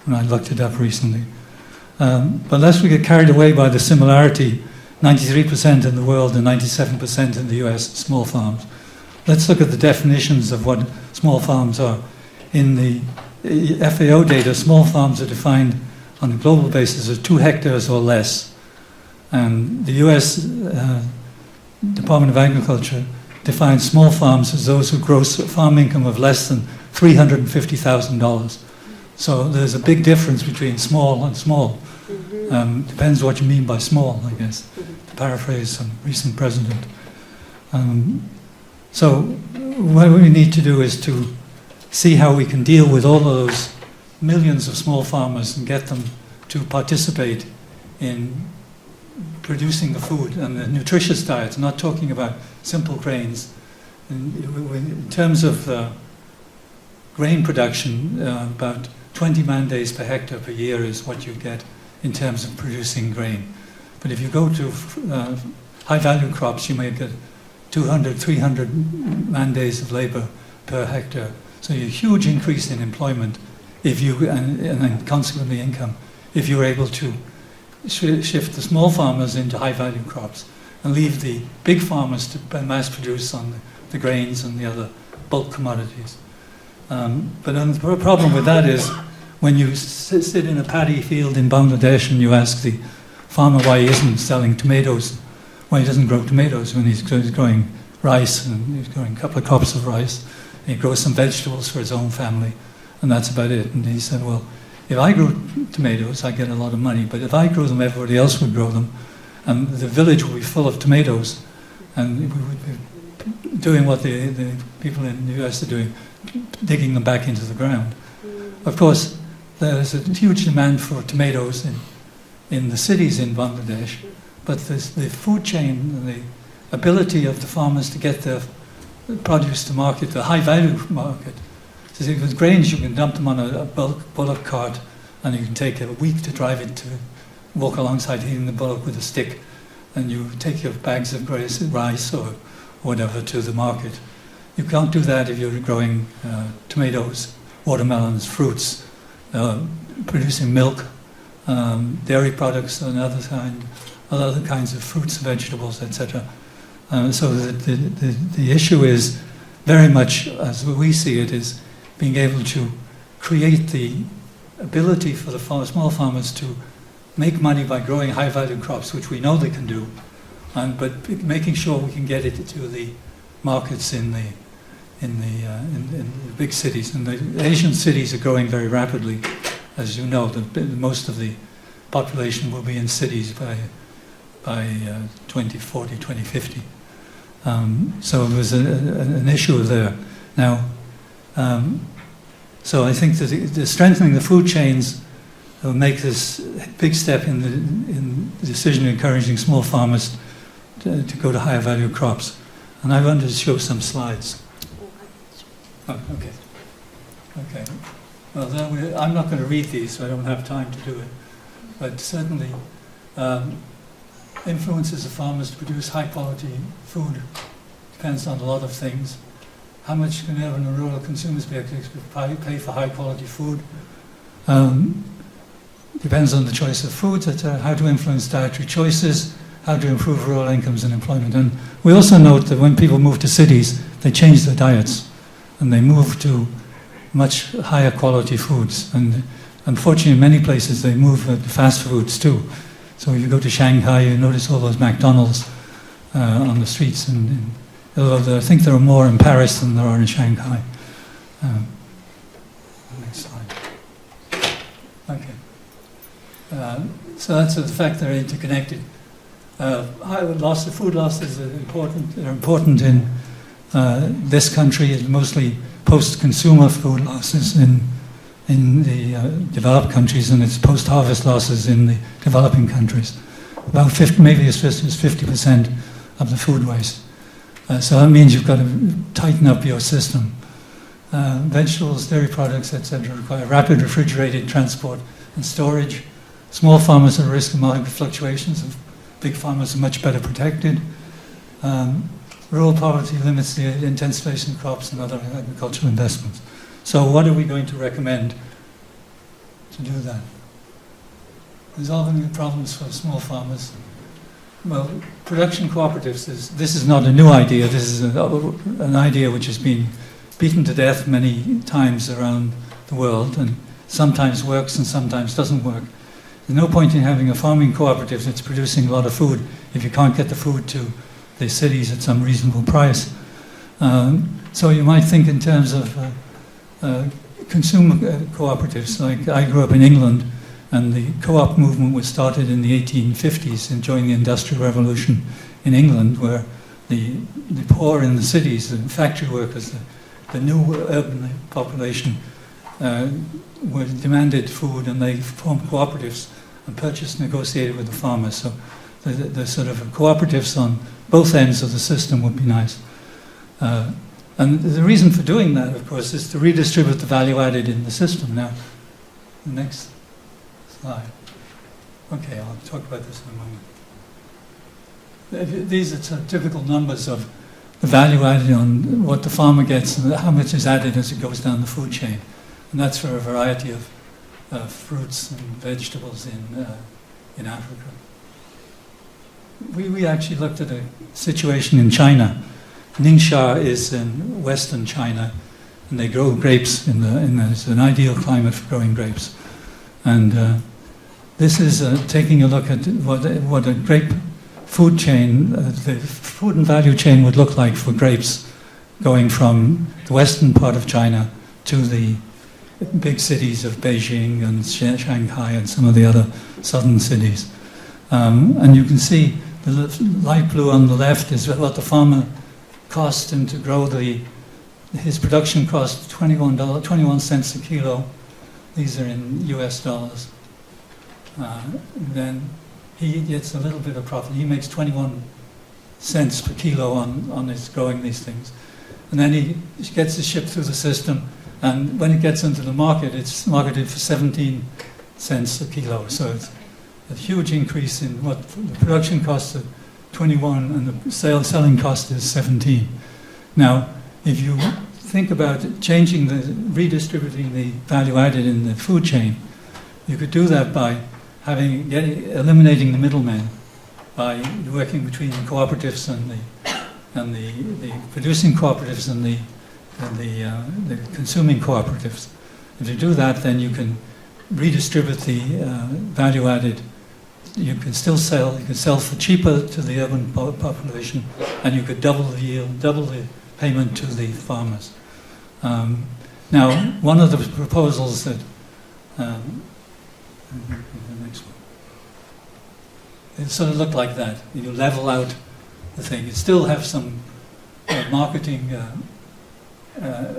when I looked it up recently. But lest we get carried away by the similarity, 93% in the world and 97% in the US, small farms. Let's look at the definitions of what small farms are. In the FAO data, small farms are defined on a global basis as 2 hectares or less. And the US Department of Agriculture defines small farms as those who gross farm income of less than $350,000. So there's a big difference between small and small. Depends what you mean by small, I guess, to paraphrase some recent president. So what we need to do is to see how we can deal with all of those millions of small farmers and get them to participate in producing the food and the nutritious diets. I'm not talking about simple grains. In terms of grain production, about 20 man-days per hectare per year is what you get in terms of producing grain. But if you go to high-value crops, you may get 200, 300 man-days of labor per hectare. So a huge increase in employment and consequently income if you're able to shift the small farmers into high-value crops and leave the big farmers to mass produce on the grains and the other bulk commodities. But the problem with that is when you sit in a paddy field in Bangladesh and you ask the farmer why he isn't selling tomatoes, why he doesn't grow tomatoes when he's growing rice and he's growing a couple of crops of rice, and he grows some vegetables for his own family, and that's about it. And he said, well, if I grow tomatoes, I get a lot of money, but if I grow them, everybody else would grow them, and the village would be full of tomatoes, and we would be doing what the people in the US are doing, digging them back into the ground. Of course, there's a huge demand for tomatoes in the cities in Bangladesh, but the food chain and the ability of the farmers to get their produce to market, the high-value market. So with grains, you can dump them on a bullock cart, and you can take a week to drive it to walk alongside hitting the bullock with a stick, and you take your bags of rice or whatever to the market. You can't do that if you're growing tomatoes, watermelons, fruits, producing milk, dairy products, and other kinds of fruits, vegetables, etc. So the issue is very much, as we see it, is being able to create the ability for the small farmers to make money by growing high-value crops, which we know they can do, but making sure we can get it to the markets in the big cities. And the Asian cities are growing very rapidly. As you know, most of the population will be in cities by 2040, 2050. So there's an issue there. Now, so I think that the strengthening the food chains will make this big step in the decision encouraging small farmers to go to higher value crops. And I wanted to show some slides. Oh, okay. Okay. Well, I'm not going to read these, so I don't have time to do it. But certainly, influences of farmers to produce high-quality food depends on a lot of things. How much can urban and rural consumers be able to pay for high-quality food? Depends on the choice of foods, how to influence dietary choices, how to improve rural incomes and employment. And we also note that when people move to cities, they change their diets, and they move to much higher quality foods. And unfortunately, in many places, they move to fast foods too. So if you go to Shanghai, you notice all those McDonald's on the streets. Although I think there are more in Paris than there are in Shanghai. Next slide. Okay. So that's the fact they're interconnected. Food losses are important. They're important in this country. It's mostly post-consumer food losses in the developed countries, and it's post-harvest losses in the developing countries. About 50, maybe as much as 50% of the food waste. So that means you've got to tighten up your system. Vegetables, dairy products, etc., require rapid refrigerated transport and storage. Small farmers are at risk of market fluctuations. Big farmers are much better protected. Rural poverty limits the intensification of crops and other agricultural investments. So what are we going to recommend to do that? Resolving the problems for small farmers. Well, production cooperatives, this is not a new idea. This is an idea which has been beaten to death many times around the world, and sometimes works and sometimes doesn't work. There's no point in having a farming cooperative that's producing a lot of food if you can't get the food to the cities at some reasonable price. So you might think in terms of consumer cooperatives. Like I grew up in England, and the co-op movement was started in the 1850s and during the Industrial Revolution in England, where the poor in the cities, the factory workers, the new urban population were demanded food, and they formed cooperatives and purchased, negotiated with the farmers. So the sort of cooperatives on both ends of the system would be nice. And the reason for doing that, of course, is to redistribute the value added in the system. Now, the next slide. Okay, I'll talk about this in a moment. These are some typical numbers of the value added on what the farmer gets and how much is added as it goes down the food chain. And that's for a variety of fruits and vegetables in Africa. We actually looked at a situation in China. Ningxia is in western China, and they grow grapes it's an ideal climate for growing grapes. And this is taking a look at what a grape food chain, the food and value chain would look like for grapes going from the western part of China to the big cities of Beijing and Shanghai and some of the other southern cities. And you can see the light blue on the left is what the farmer cost him to grow his production cost $21 cents a kilo. These are in US dollars. Then he gets a little bit of profit. He makes 21 cents per kilo on his growing these things. And then he gets it shipped through the system, and when it gets into the market, it's marketed for 17 cents a kilo. So it's a huge increase in what the production cost of 21 and the selling cost is 17. Now, if you think about redistributing the value added in the food chain, you could do that by eliminating the middlemen, by working between the cooperatives and the producing cooperatives and the consuming cooperatives. If you do that, then you can redistribute the value added. You can still sell. You can sell for cheaper to the urban population, and you could double the yield, double the payment to the farmers. Now, one of the proposals that the next one, it sort of looked like that. You level out the thing. You still have some marketing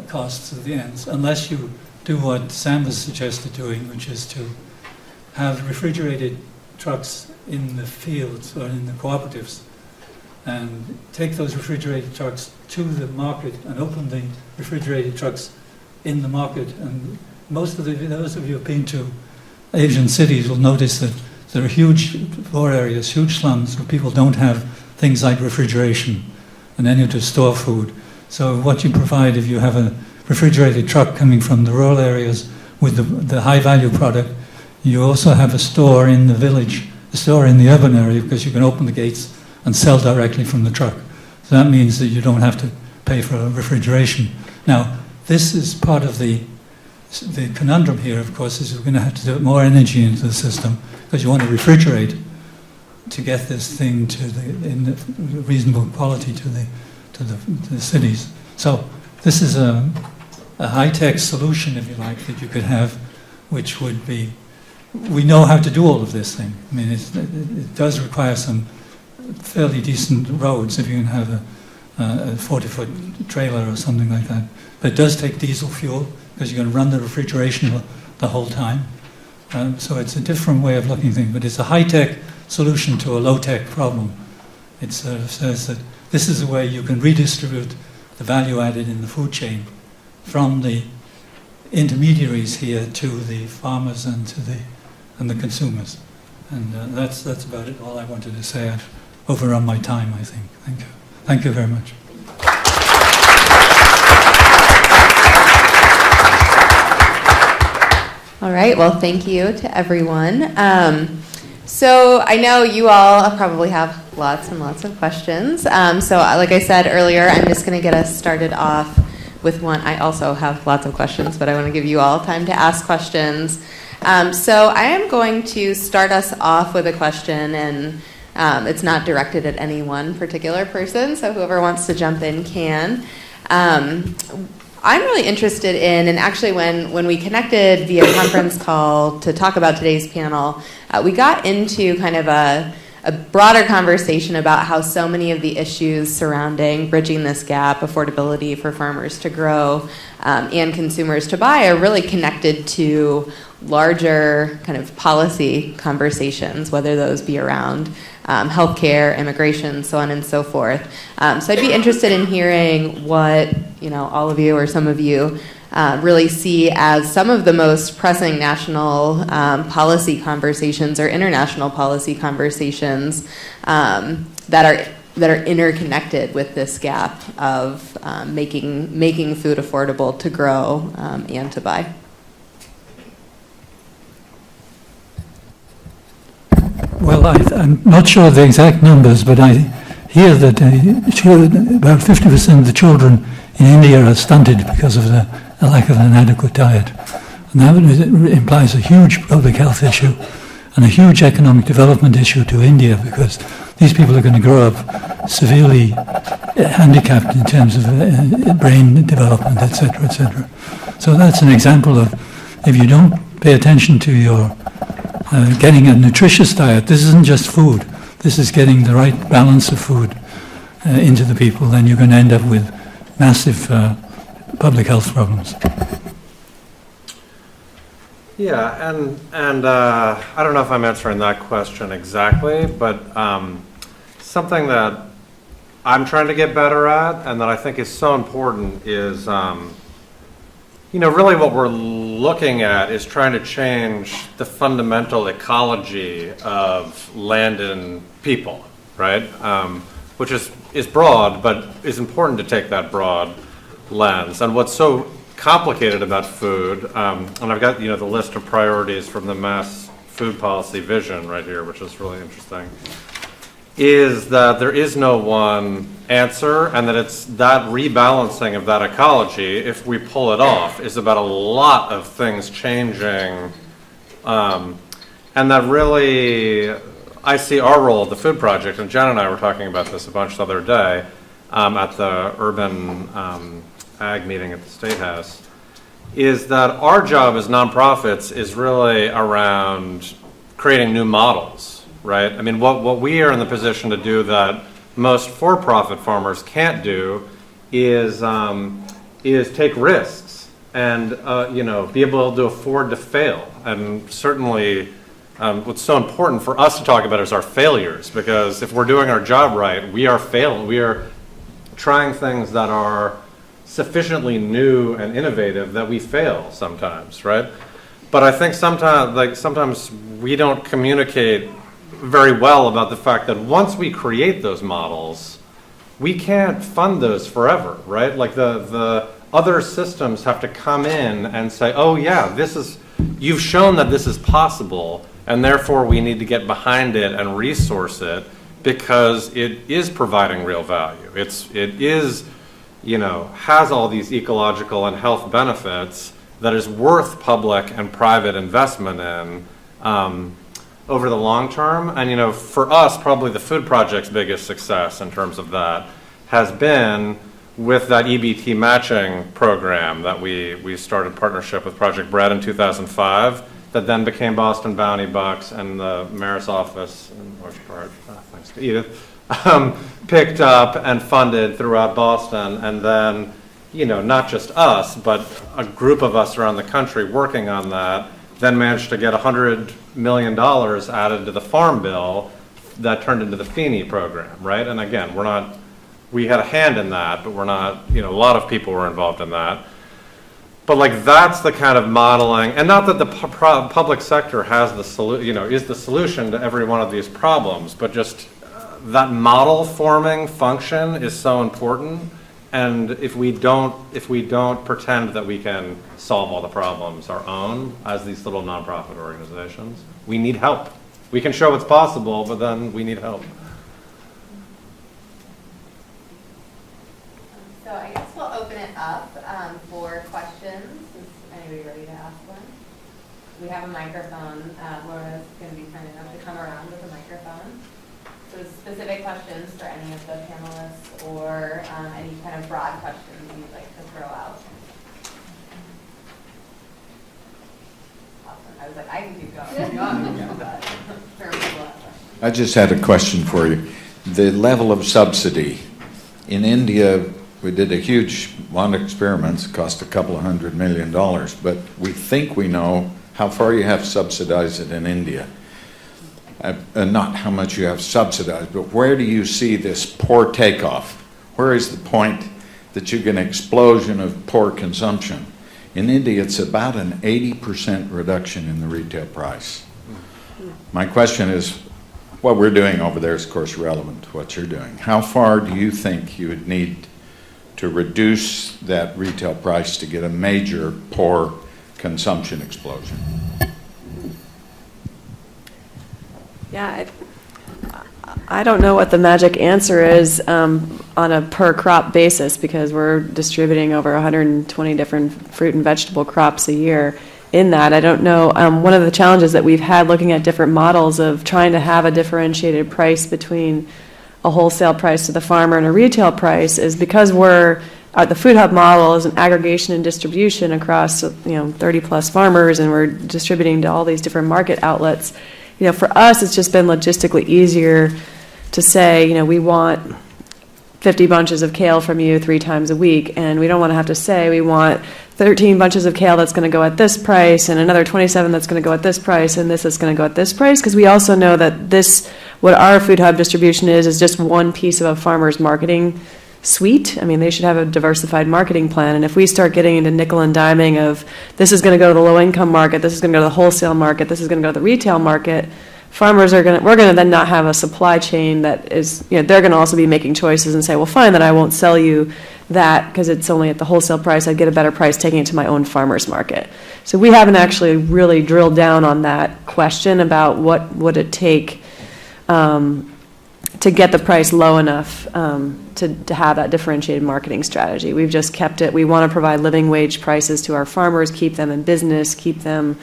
costs at the ends, unless you do what Sam has suggested doing, which is to have refrigerated trucks in the fields or in the cooperatives, and take those refrigerated trucks to the market and open the refrigerated trucks in the market. And those of you who've been to Asian cities will notice that there are huge poor areas, huge slums where people don't have things like refrigeration and any to store food. So what you provide, if you have a refrigerated truck coming from the rural areas with the high value product, you also have a store in the village, a store in the urban area, because you can open the gates and sell directly from the truck. So that means that you don't have to pay for refrigeration. Now, this is part of the conundrum here, of course, is we're going to have to put more energy into the system, because you want to refrigerate to get this thing in the reasonable quality to the cities. So this is a high-tech solution, if you like, that you could have, which would be we know how to do all of this thing. I mean, it does require some fairly decent roads if you can have a 40-foot trailer or something like that. But it does take diesel fuel because you're going to run the refrigeration the whole time. So it's a different way of looking at things, but it's a high-tech solution to a low-tech problem. It sort of says that this is a way you can redistribute the value added in the food chain from the intermediaries here to the farmers and to the consumers. And that's about it. All I wanted to say. I've overrun my time, I think. Thank you. Thank you very much. All right, well, thank you to everyone. So I know you all probably have lots and lots of questions. So like I said earlier, I'm just going to get us started off with one. I also have lots of questions, but I want to give you all time to ask questions. So I am going to start us off with a question, and it's not directed at any one particular person, so whoever wants to jump in can. I'm really interested in, and actually when we connected via conference call to talk about today's panel, we got into kind of a broader conversation about how so many of the issues surrounding bridging this gap, affordability for farmers to grow and consumers to buy, are really connected to larger kind of policy conversations, whether those be around healthcare, immigration, so on and so forth. So I'd be interested in hearing what, all of you or some of you really see as some of the most pressing national policy conversations or international policy conversations that are interconnected with this gap of making food affordable to grow and to buy. Well, I'm not sure of the exact numbers, but I hear that about 50% of the children in India are stunted because of the lack of an adequate diet. And that implies a huge public health issue and a huge economic development issue to India, because these people are going to grow up severely handicapped in terms of brain development, etc., etc. So that's an example of, if you don't pay attention to your getting a nutritious diet, this isn't just food, this is getting the right balance of food into the people, then you're going to end up with massive public health problems. Yeah, and I don't know if I'm answering that question exactly, but something that I'm trying to get better at and that I think is so important is, really what we're looking at is trying to change the fundamental ecology of land and people, right? Which is broad, but is important to take that broad lens. And what's so complicated about food, and I've got the list of priorities from the Mass Food Policy Vision right here, which is really interesting, is that there is no one answer, and that it's that rebalancing of that ecology, if we pull it off, is about a lot of things changing, and that really, I see our role at the Food Project, and Jen and I were talking about this a bunch the other day at the urban ag meeting at the State House, is that our job as nonprofits is really around creating new models, right? I mean, what we are in the position to do that most for-profit farmers can't do is take risks and be able to afford to fail. And certainly, what's so important for us to talk about is our failures, because if we're doing our job right, we are trying things that are sufficiently new and innovative that we fail sometimes, right? But I think sometimes we don't communicate very well about the fact that once we create those models, we can't fund those forever, right? Like the other systems have to come in and say, oh yeah, you've shown that this is possible, and therefore we need to get behind it and resource it because it is providing real value. It is, has all these ecological and health benefits that is worth public and private investment in over the long term. And for us, probably the Food Project's biggest success in terms of that has been with that EBT matching program that we started partnership with Project Bread in 2005. that then became Boston Bounty Bucks, and the mayor's office, in large part, thanks to Edith, picked up and funded throughout Boston, and then, you know, not just us, but a group of us around the country working on that, then managed to get $100 million added to the Farm Bill that turned into the Feeney program, right? And again, we had a hand in that, but we're not, you know, a lot of people were involved in that. But like that's the kind of modeling, and not that the public sector has the is the solution to every one of these problems, but just that model forming function is so important. And if we don't pretend that we can solve all the problems our own as these little nonprofit organizations, we need help. We can show it's possible, but then we need help. So I guess we'll open it up for questions. Is anybody ready to ask one? We have a microphone. Laura's going to be kind enough to come around with a microphone. So specific questions for any of the panelists or any kind of broad questions you'd like to throw out. Awesome. I was like, I can keep going if you want me to, but for people who have questions. I just had a question for you. The level of subsidy. In India, we did a huge lot of experiments, cost a couple of $100 million, but we think we know how far you have to subsidize it in India. Not how much you have subsidized, but where do you see this poor takeoff? Where is the point that you get an explosion of poor consumption? In India, it's about an 80% reduction in the retail price. My question is, what we're doing over there is, of course, relevant to what you're doing. How far do you think you would need to reduce that retail price to get a major poor consumption explosion? Yeah, I don't know what the magic answer is on a per crop basis, because we're distributing over 120 different fruit and vegetable crops a year. In that, I don't know. One of the challenges that we've had looking at different models of trying to have a differentiated price between a wholesale price to the farmer and a retail price is because the Food Hub model is an aggregation and distribution across 30 plus farmers, and we're distributing to all these different market outlets. For us, it's just been logistically easier to say, we want 50 bunches of kale from you 3 times a week, and we don't want to have to say we want 13 bunches of kale that's going to go at this price, and another 27 that's going to go at this price, and this is going to go at this price, because we also know that what our Food Hub distribution is just one piece of a farmer's marketing suite. I mean, they should have a diversified marketing plan, and if we start getting into nickel and diming of this is going to go to the low-income market, this is going to go to the wholesale market, this is going to go to the retail market, farmers we're going to then not have a supply chain that is, they're going to also be making choices and say, well, fine, then I won't sell you that because it's only at the wholesale price. I'd get a better price taking it to my own farmer's market. So we haven't actually really drilled down on that question about what would it take to get the price low enough to have that differentiated marketing strategy. We've just kept it. We want to provide living wage prices to our farmers, keep them in business, keep them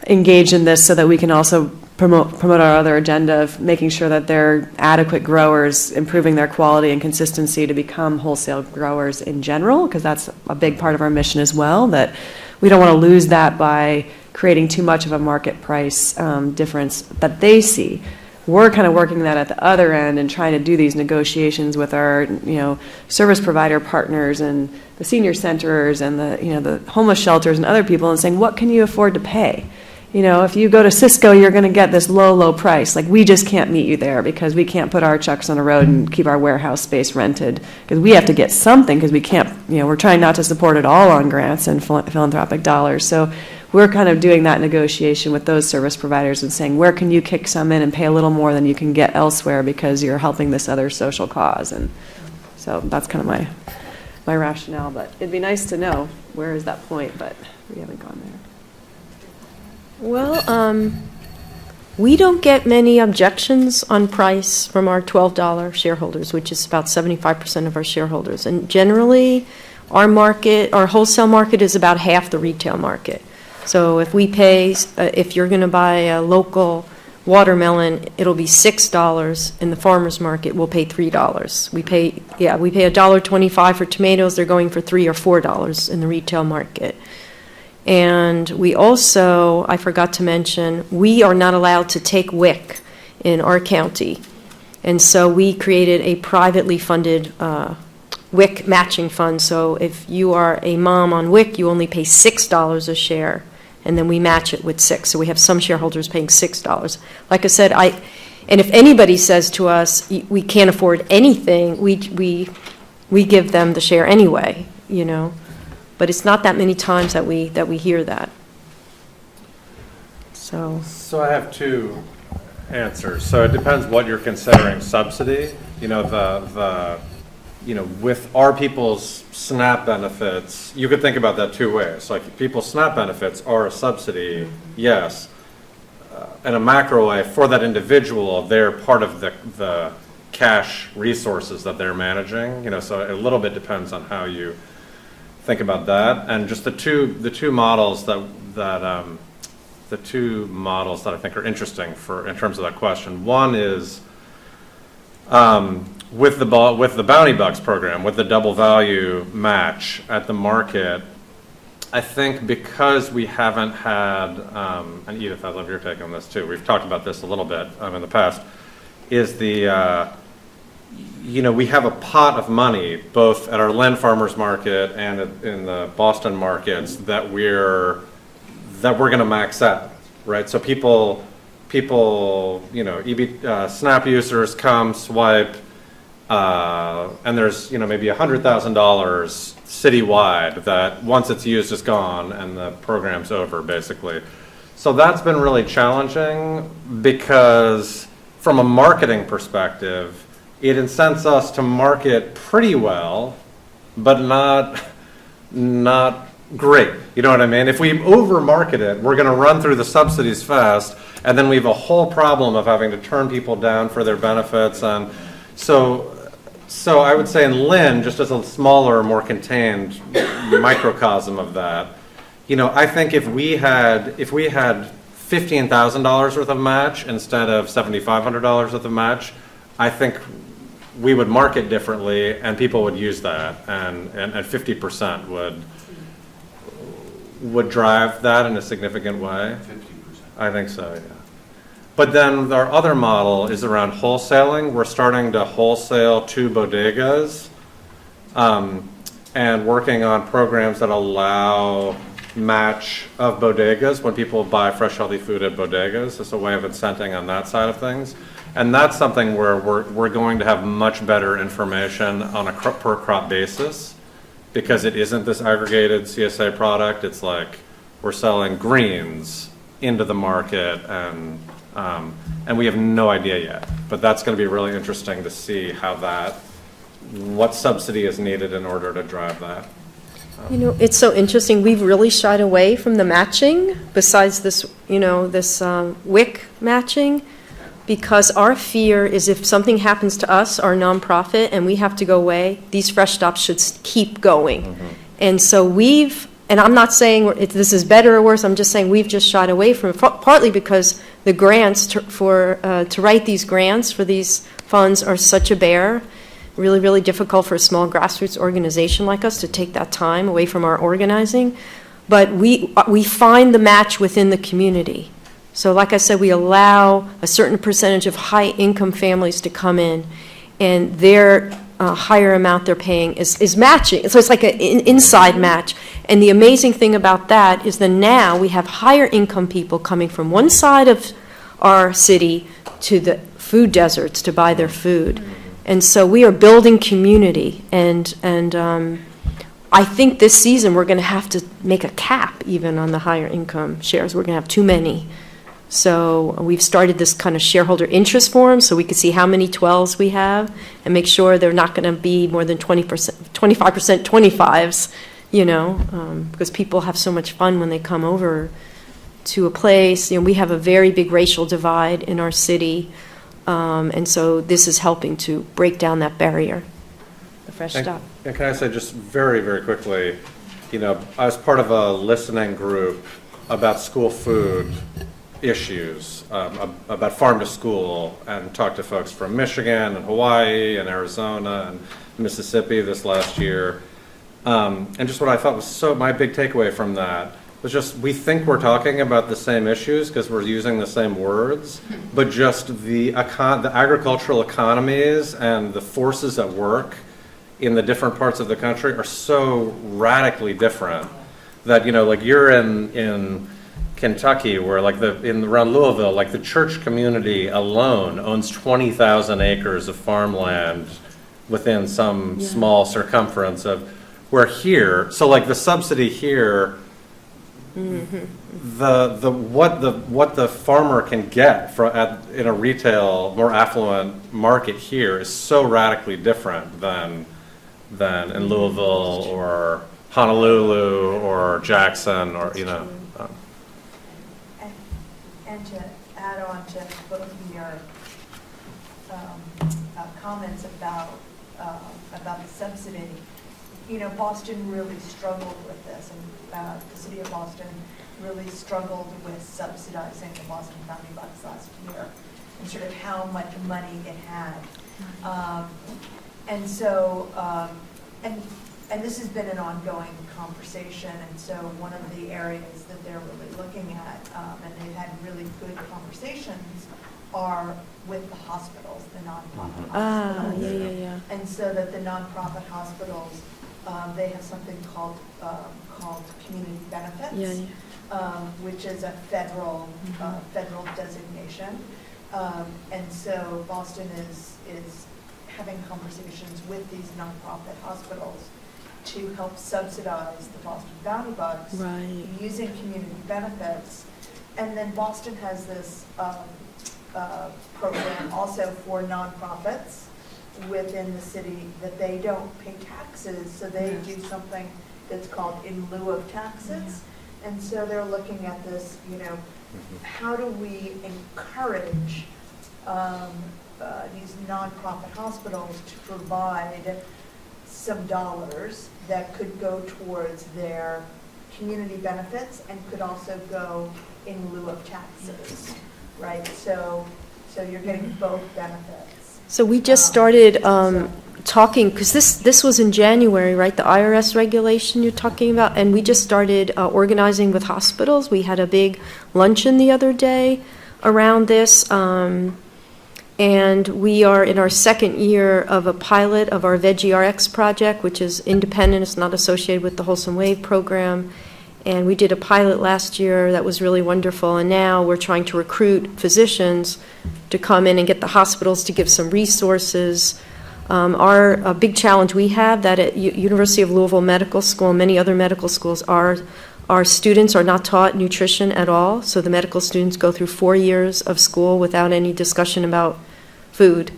engaged in this so that we can also promote our other agenda of making sure that they're adequate growers, improving their quality and consistency to become wholesale growers in general, because that's a big part of our mission as well, that we don't want to lose that by creating too much of a market price difference that they see. We're kind of working that at the other end and trying to do these negotiations with our, service provider partners and the senior centers and the homeless shelters and other people, and saying, what can you afford to pay? If you go to Cisco, you're going to get this low price. Like, we just can't meet you there because we can't put our trucks on the road and keep our warehouse space rented, because we have to get something, because we can't, we're trying not to support it all on grants and philanthropic dollars. So we're kind of doing that negotiation with those service providers and saying, where can you kick some in and pay a little more than you can get elsewhere because you're helping this other social cause? And so that's kind of my rationale. But it'd be nice to know where is that point, but we haven't gone there. Well, we don't get many objections on price from our $12 shareholders, which is about 75% of our shareholders. And generally, our wholesale market is about half the retail market. So if we pay, if you're going to buy a local watermelon, it'll be $6. In the farmer's market, we'll pay $3. We pay $1.25 for tomatoes. They're going for $3 or $4 in the retail market. And we also, I forgot to mention, we are not allowed to take WIC in our county. And so we created a privately funded WIC matching fund. So if you are a mom on WIC, you only pay $6 a share, and then we match it with $6. So we have some shareholders paying $6. Like I said, and if anybody says to us, we can't afford anything, we give them the share anyway, you know. But it's not that many times that we hear that. So I have two answers. So it depends what you're considering subsidy. You know, with our people's SNAP benefits, you could think about that two ways. Like, people's SNAP benefits are a subsidy, yes. In a macro way, for that individual, they're part of the cash resources that they're managing. You know, so a little bit depends on how you think about that. And just the two models that I think are interesting in terms of that question. One is with the Bounty Bucks program, with the double value match at the market. I think because we haven't had, and Edith, I love your take on this too. We've talked about this a little bit in the past. Is we have a pot of money both at our Lynn Farmers Market and in the Boston markets that we're going to max out, right? So people, SNAP users come, swipe, and there's maybe $100,000 citywide that once it's used is gone and the program's over, basically. So that's been really challenging because from a marketing perspective, it incents us to market pretty well, but not great. You know what I mean? If we over-market it, we're going to run through the subsidies fast, and then we have a whole problem of having to turn people down for their benefits. And so I would say in Lynn, just as a smaller, more contained microcosm of that, I think if we had $15,000 worth of match instead of $7,500 worth of match, I think we would market differently and people would use that, and 50% would drive that in a significant way. 50%. I think so, yeah. But then our other model is around wholesaling. We're starting to wholesale to bodegas and working on programs that allow match of bodegas when people buy fresh, healthy food at bodegas. It's a way of incenting on that side of things. And that's something where we're going to have much better information on a per crop basis because it isn't this aggregated CSA product. It's like we're selling greens into the market and we have no idea yet. But that's going to be really interesting to see what subsidy is needed in order to drive that. It's so interesting. We've really shied away from the matching besides this, this WIC matching, because our fear is if something happens to us, our nonprofit, and we have to go away, these Fresh Stops should keep going. Mm-hmm. And so and I'm not saying this is better or worse, I'm just saying we've just shied away from it, partly because the grants to write these grants for these funds are such a bear. Really, really difficult for a small grassroots organization like us to take that time away from our organizing. But we find the match within the community. So like I said, we allow a certain percentage of high-income families to come in, and their higher amount they're paying is matching. So it's like an inside match. And the amazing thing about that is that now we have higher-income people coming from one side of our city to the food deserts to buy their food. And so we are building community, and I think this season we're going to have to make a cap even on the higher income shares. We're going to have too many. So we've started this kind of shareholder interest forum so we can see how many 12s we have and make sure they're not going to be more than 20%, 25% 25s, because people have so much fun when they come over to a place. We have a very big racial divide in our city. And so this is helping to break down that barrier, the Fresh Stop. And can I say just very, very quickly, I was part of a listening group about school food issues, about farm to school, and talked to folks from Michigan and Hawaii and Arizona and Mississippi this last year. And just what I thought was my big takeaway from that It's just, we think we're talking about the same issues because we're using the same words, but just the agricultural economies and the forces at work in the different parts of the country are so radically different that, you know, like you're in Kentucky, where like around Louisville, like the church community alone owns 20,000 acres of farmland within some small circumference of where here, so like the subsidy here, what the farmer can get in a retail, more affluent market here is so radically different than in Louisville or Honolulu or Jackson or, you know. And to add on to both of your comments about the subsidy, you know, Boston really struggled with this, and the city of Boston really struggled with subsidizing the Boston Bounty Bucks last year, and sort of how much money it had. And so, and this has been an ongoing conversation, and so one of the areas that they're really looking at, and they've had really good conversations, are with the hospitals, the nonprofit hospitals. Yeah. And so that the nonprofit hospitals, they have something called community benefits, which is a federal designation. And so Boston is having conversations with these nonprofit hospitals to help subsidize the Boston Bounty Bucks using community benefits. And then Boston has this program also for nonprofits within the city that they don't pay taxes, so they do something that's called in lieu of taxes. And so they're looking at this, you know, how do we encourage these nonprofit hospitals to provide some dollars that could go towards their community benefits and could also go in lieu of taxes, right? So you're getting both benefits. So we just started talking, because this was in January, right? The IRS regulation you're talking about, and we just started organizing with hospitals. We had a big luncheon the other day around this, and we are in our second year of a pilot of our VeggieRx project, which is independent. It's not associated with the Wholesome Wave program. And we did a pilot last year that was really wonderful. And now we're trying to recruit physicians to come in and get the hospitals to give some resources. Our big challenge we have that at University of Louisville Medical School and many other medical schools, our students are not taught nutrition at all. So the medical students go through 4 years of school without any discussion about food.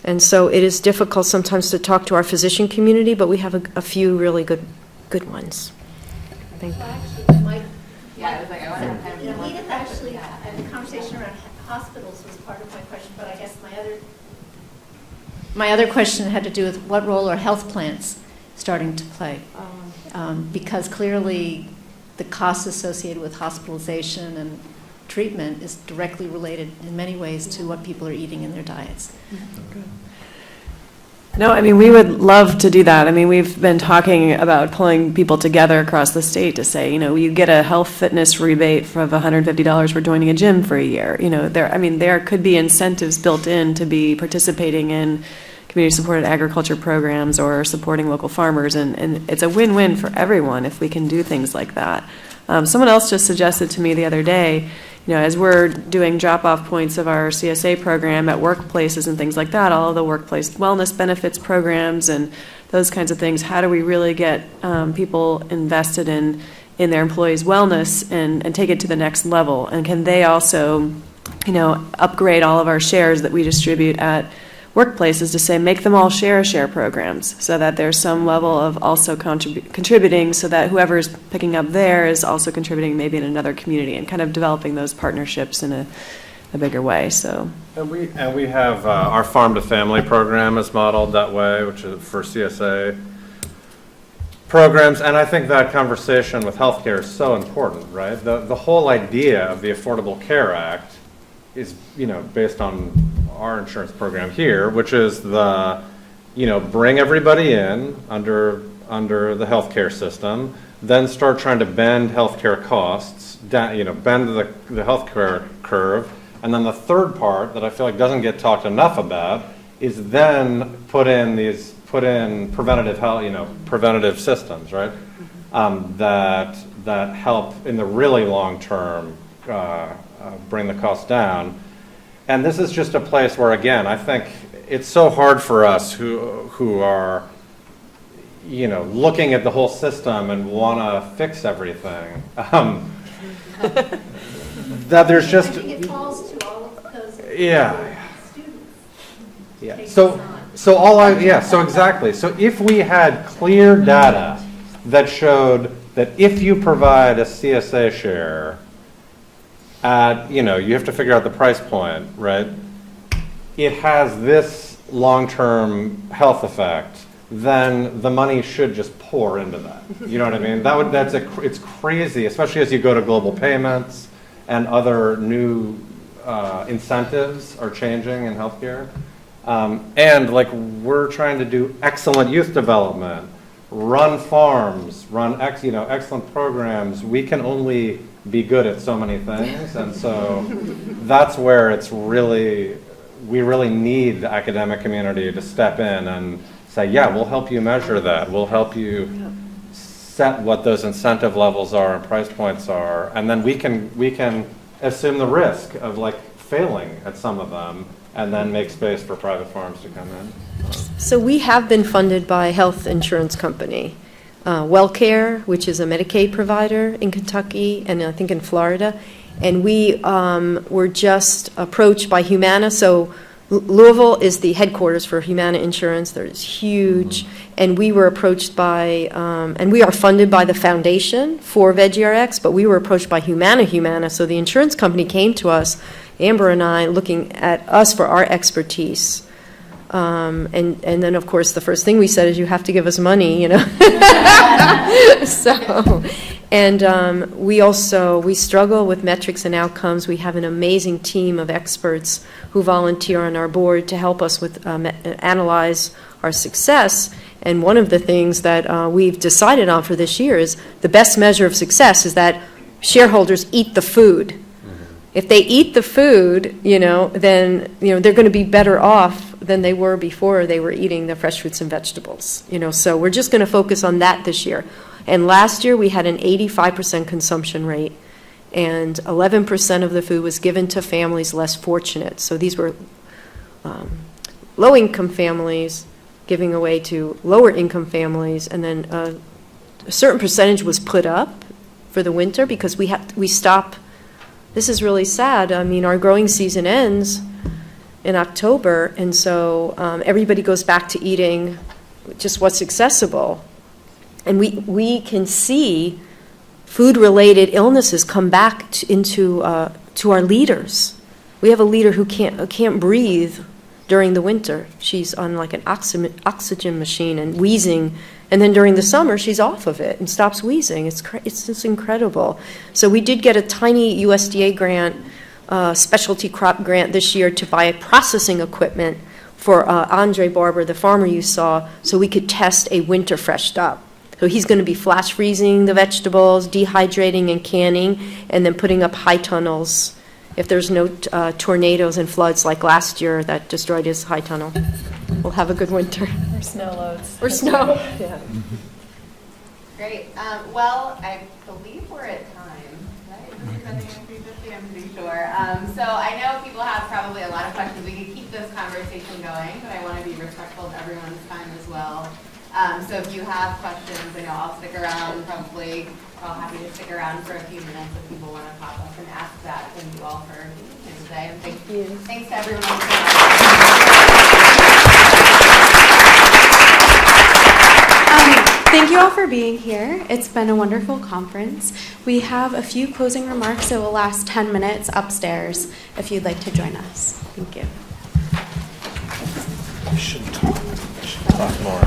And so it is difficult sometimes to talk to our physician community, but we have a few really good ones. Thank you. Actually, the conversation around hospitals was part of my question, but I guess my other question had to do with what role are health plans starting to play? Because clearly the costs associated with hospitalization and treatment is directly related in many ways to what people are eating in their diets. No, I mean, we would love to do that. I mean, we've been talking about pulling people together across the state to say, you know, you get a health fitness rebate of $150 for joining a gym for a year. You know, there could be incentives built in to be participating in community-supported agriculture programs or supporting local farmers, and it's a win-win for everyone if we can do things like that. Someone else just suggested to me the other day, you know, as we're doing drop-off points of our CSA program at workplaces and things like that, all of the workplace wellness benefits programs and those kinds of things, how do we really get people invested in their employees' wellness and take it to the next level? And can they also, you know, upgrade all of our shares that we distribute at workplaces to say make them all share programs so that there's some level of also contributing so that whoever's picking up there is also contributing maybe in another community and kind of developing those partnerships in a bigger way. So and we have our farm to family program is modeled that way, which is for CSA programs, and I think that conversation with healthcare is so important, right? The whole idea of the Affordable Care Act is, you know, based on our insurance program here, which is bring everybody in under the healthcare system, then start trying to bend healthcare costs, down, bend the healthcare curve. And then the third part that I feel like doesn't get talked enough about is then put in preventative health, preventative systems, right? That help in the really long term bring the cost down. And this is just a place where, again, I think it's so hard for us who are, looking at the whole system and want to fix everything. That there's just, I think it falls to all of those students. Yeah. So exactly. So if we had clear data that showed that if you provide a CSA share at, you have to figure out the price point, right? It has this long-term health effect, then the money should just pour into that. You know what I mean? It's crazy, especially as you go to global payments and other new incentives are changing in healthcare. And we're trying to do excellent youth development, run farms, run excellent programs. We can only be good at so many things, and so that's where we really need the academic community to step in and say, yeah, we'll help you measure that. We'll help you set what those incentive levels are and price points are, and then we can assume the risk of failing at some of them, and then make space for private farms to come in. So we have been funded by a health insurance company, WellCare, which is a Medicaid provider in Kentucky and I think in Florida. And we were just approached by Humana. So Louisville is the headquarters for Humana Insurance. They're huge. And we were approached by, and we are funded by the foundation for VeggieRx, but we were approached by Humana. So the insurance company came to us, Amber and I, looking at us for our expertise. And then, of course, the first thing we said is, you have to give us money, So, and we struggle with metrics and outcomes. We have an amazing team of experts who volunteer on our board to help us with analyze our success. And one of the things that we've decided on for this year is the best measure of success is that shareholders eat the food. If they eat the food, then they're going to be better off than they were before they were eating the fresh fruits and vegetables. So we're just going to focus on that this year. And last year we had an 85% consumption rate, and 11% of the food was given to families less fortunate. So these were low-income families giving away to lower-income families, and then a certain percentage was put up for the winter because we stop. This is really sad. I mean, our growing season ends in October, and so everybody goes back to eating just what's accessible. And we can see food-related illnesses come back to our leaders. We have a leader who can't breathe during the winter. She's on an oxygen machine and wheezing. And then during the summer, she's off of it and stops wheezing. It's just incredible. So we did get a tiny USDA grant, specialty crop grant this year to buy processing equipment for Andre Barber, the farmer you saw, so we could test a winter fresh stop. So he's going to be flash freezing the vegetables, dehydrating and canning, and then putting up high tunnels if there's no tornadoes and floods like last year that destroyed his high tunnel. We'll have a good winter. Or snow loads. Or snow. Yeah. Great. Well, I believe we're at time. Right? I'm pretty sure. So I know people have probably a lot of questions. We could keep this conversation going, but I want to be respectful of everyone's time as well. So if you have questions, I know I'll stick around. Probably I'll happy to stick around for a few minutes if people want to pop up and ask that. Thank you all for being here today, and thank you. Thanks to everyone. Thank you all for being here. It's been a wonderful conference. We have a few closing remarks that will last 10 minutes upstairs if you'd like to join us. Thank you. We should talk more.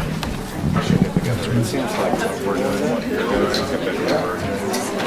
We should get together. It seems like what we're doing, what you're doing,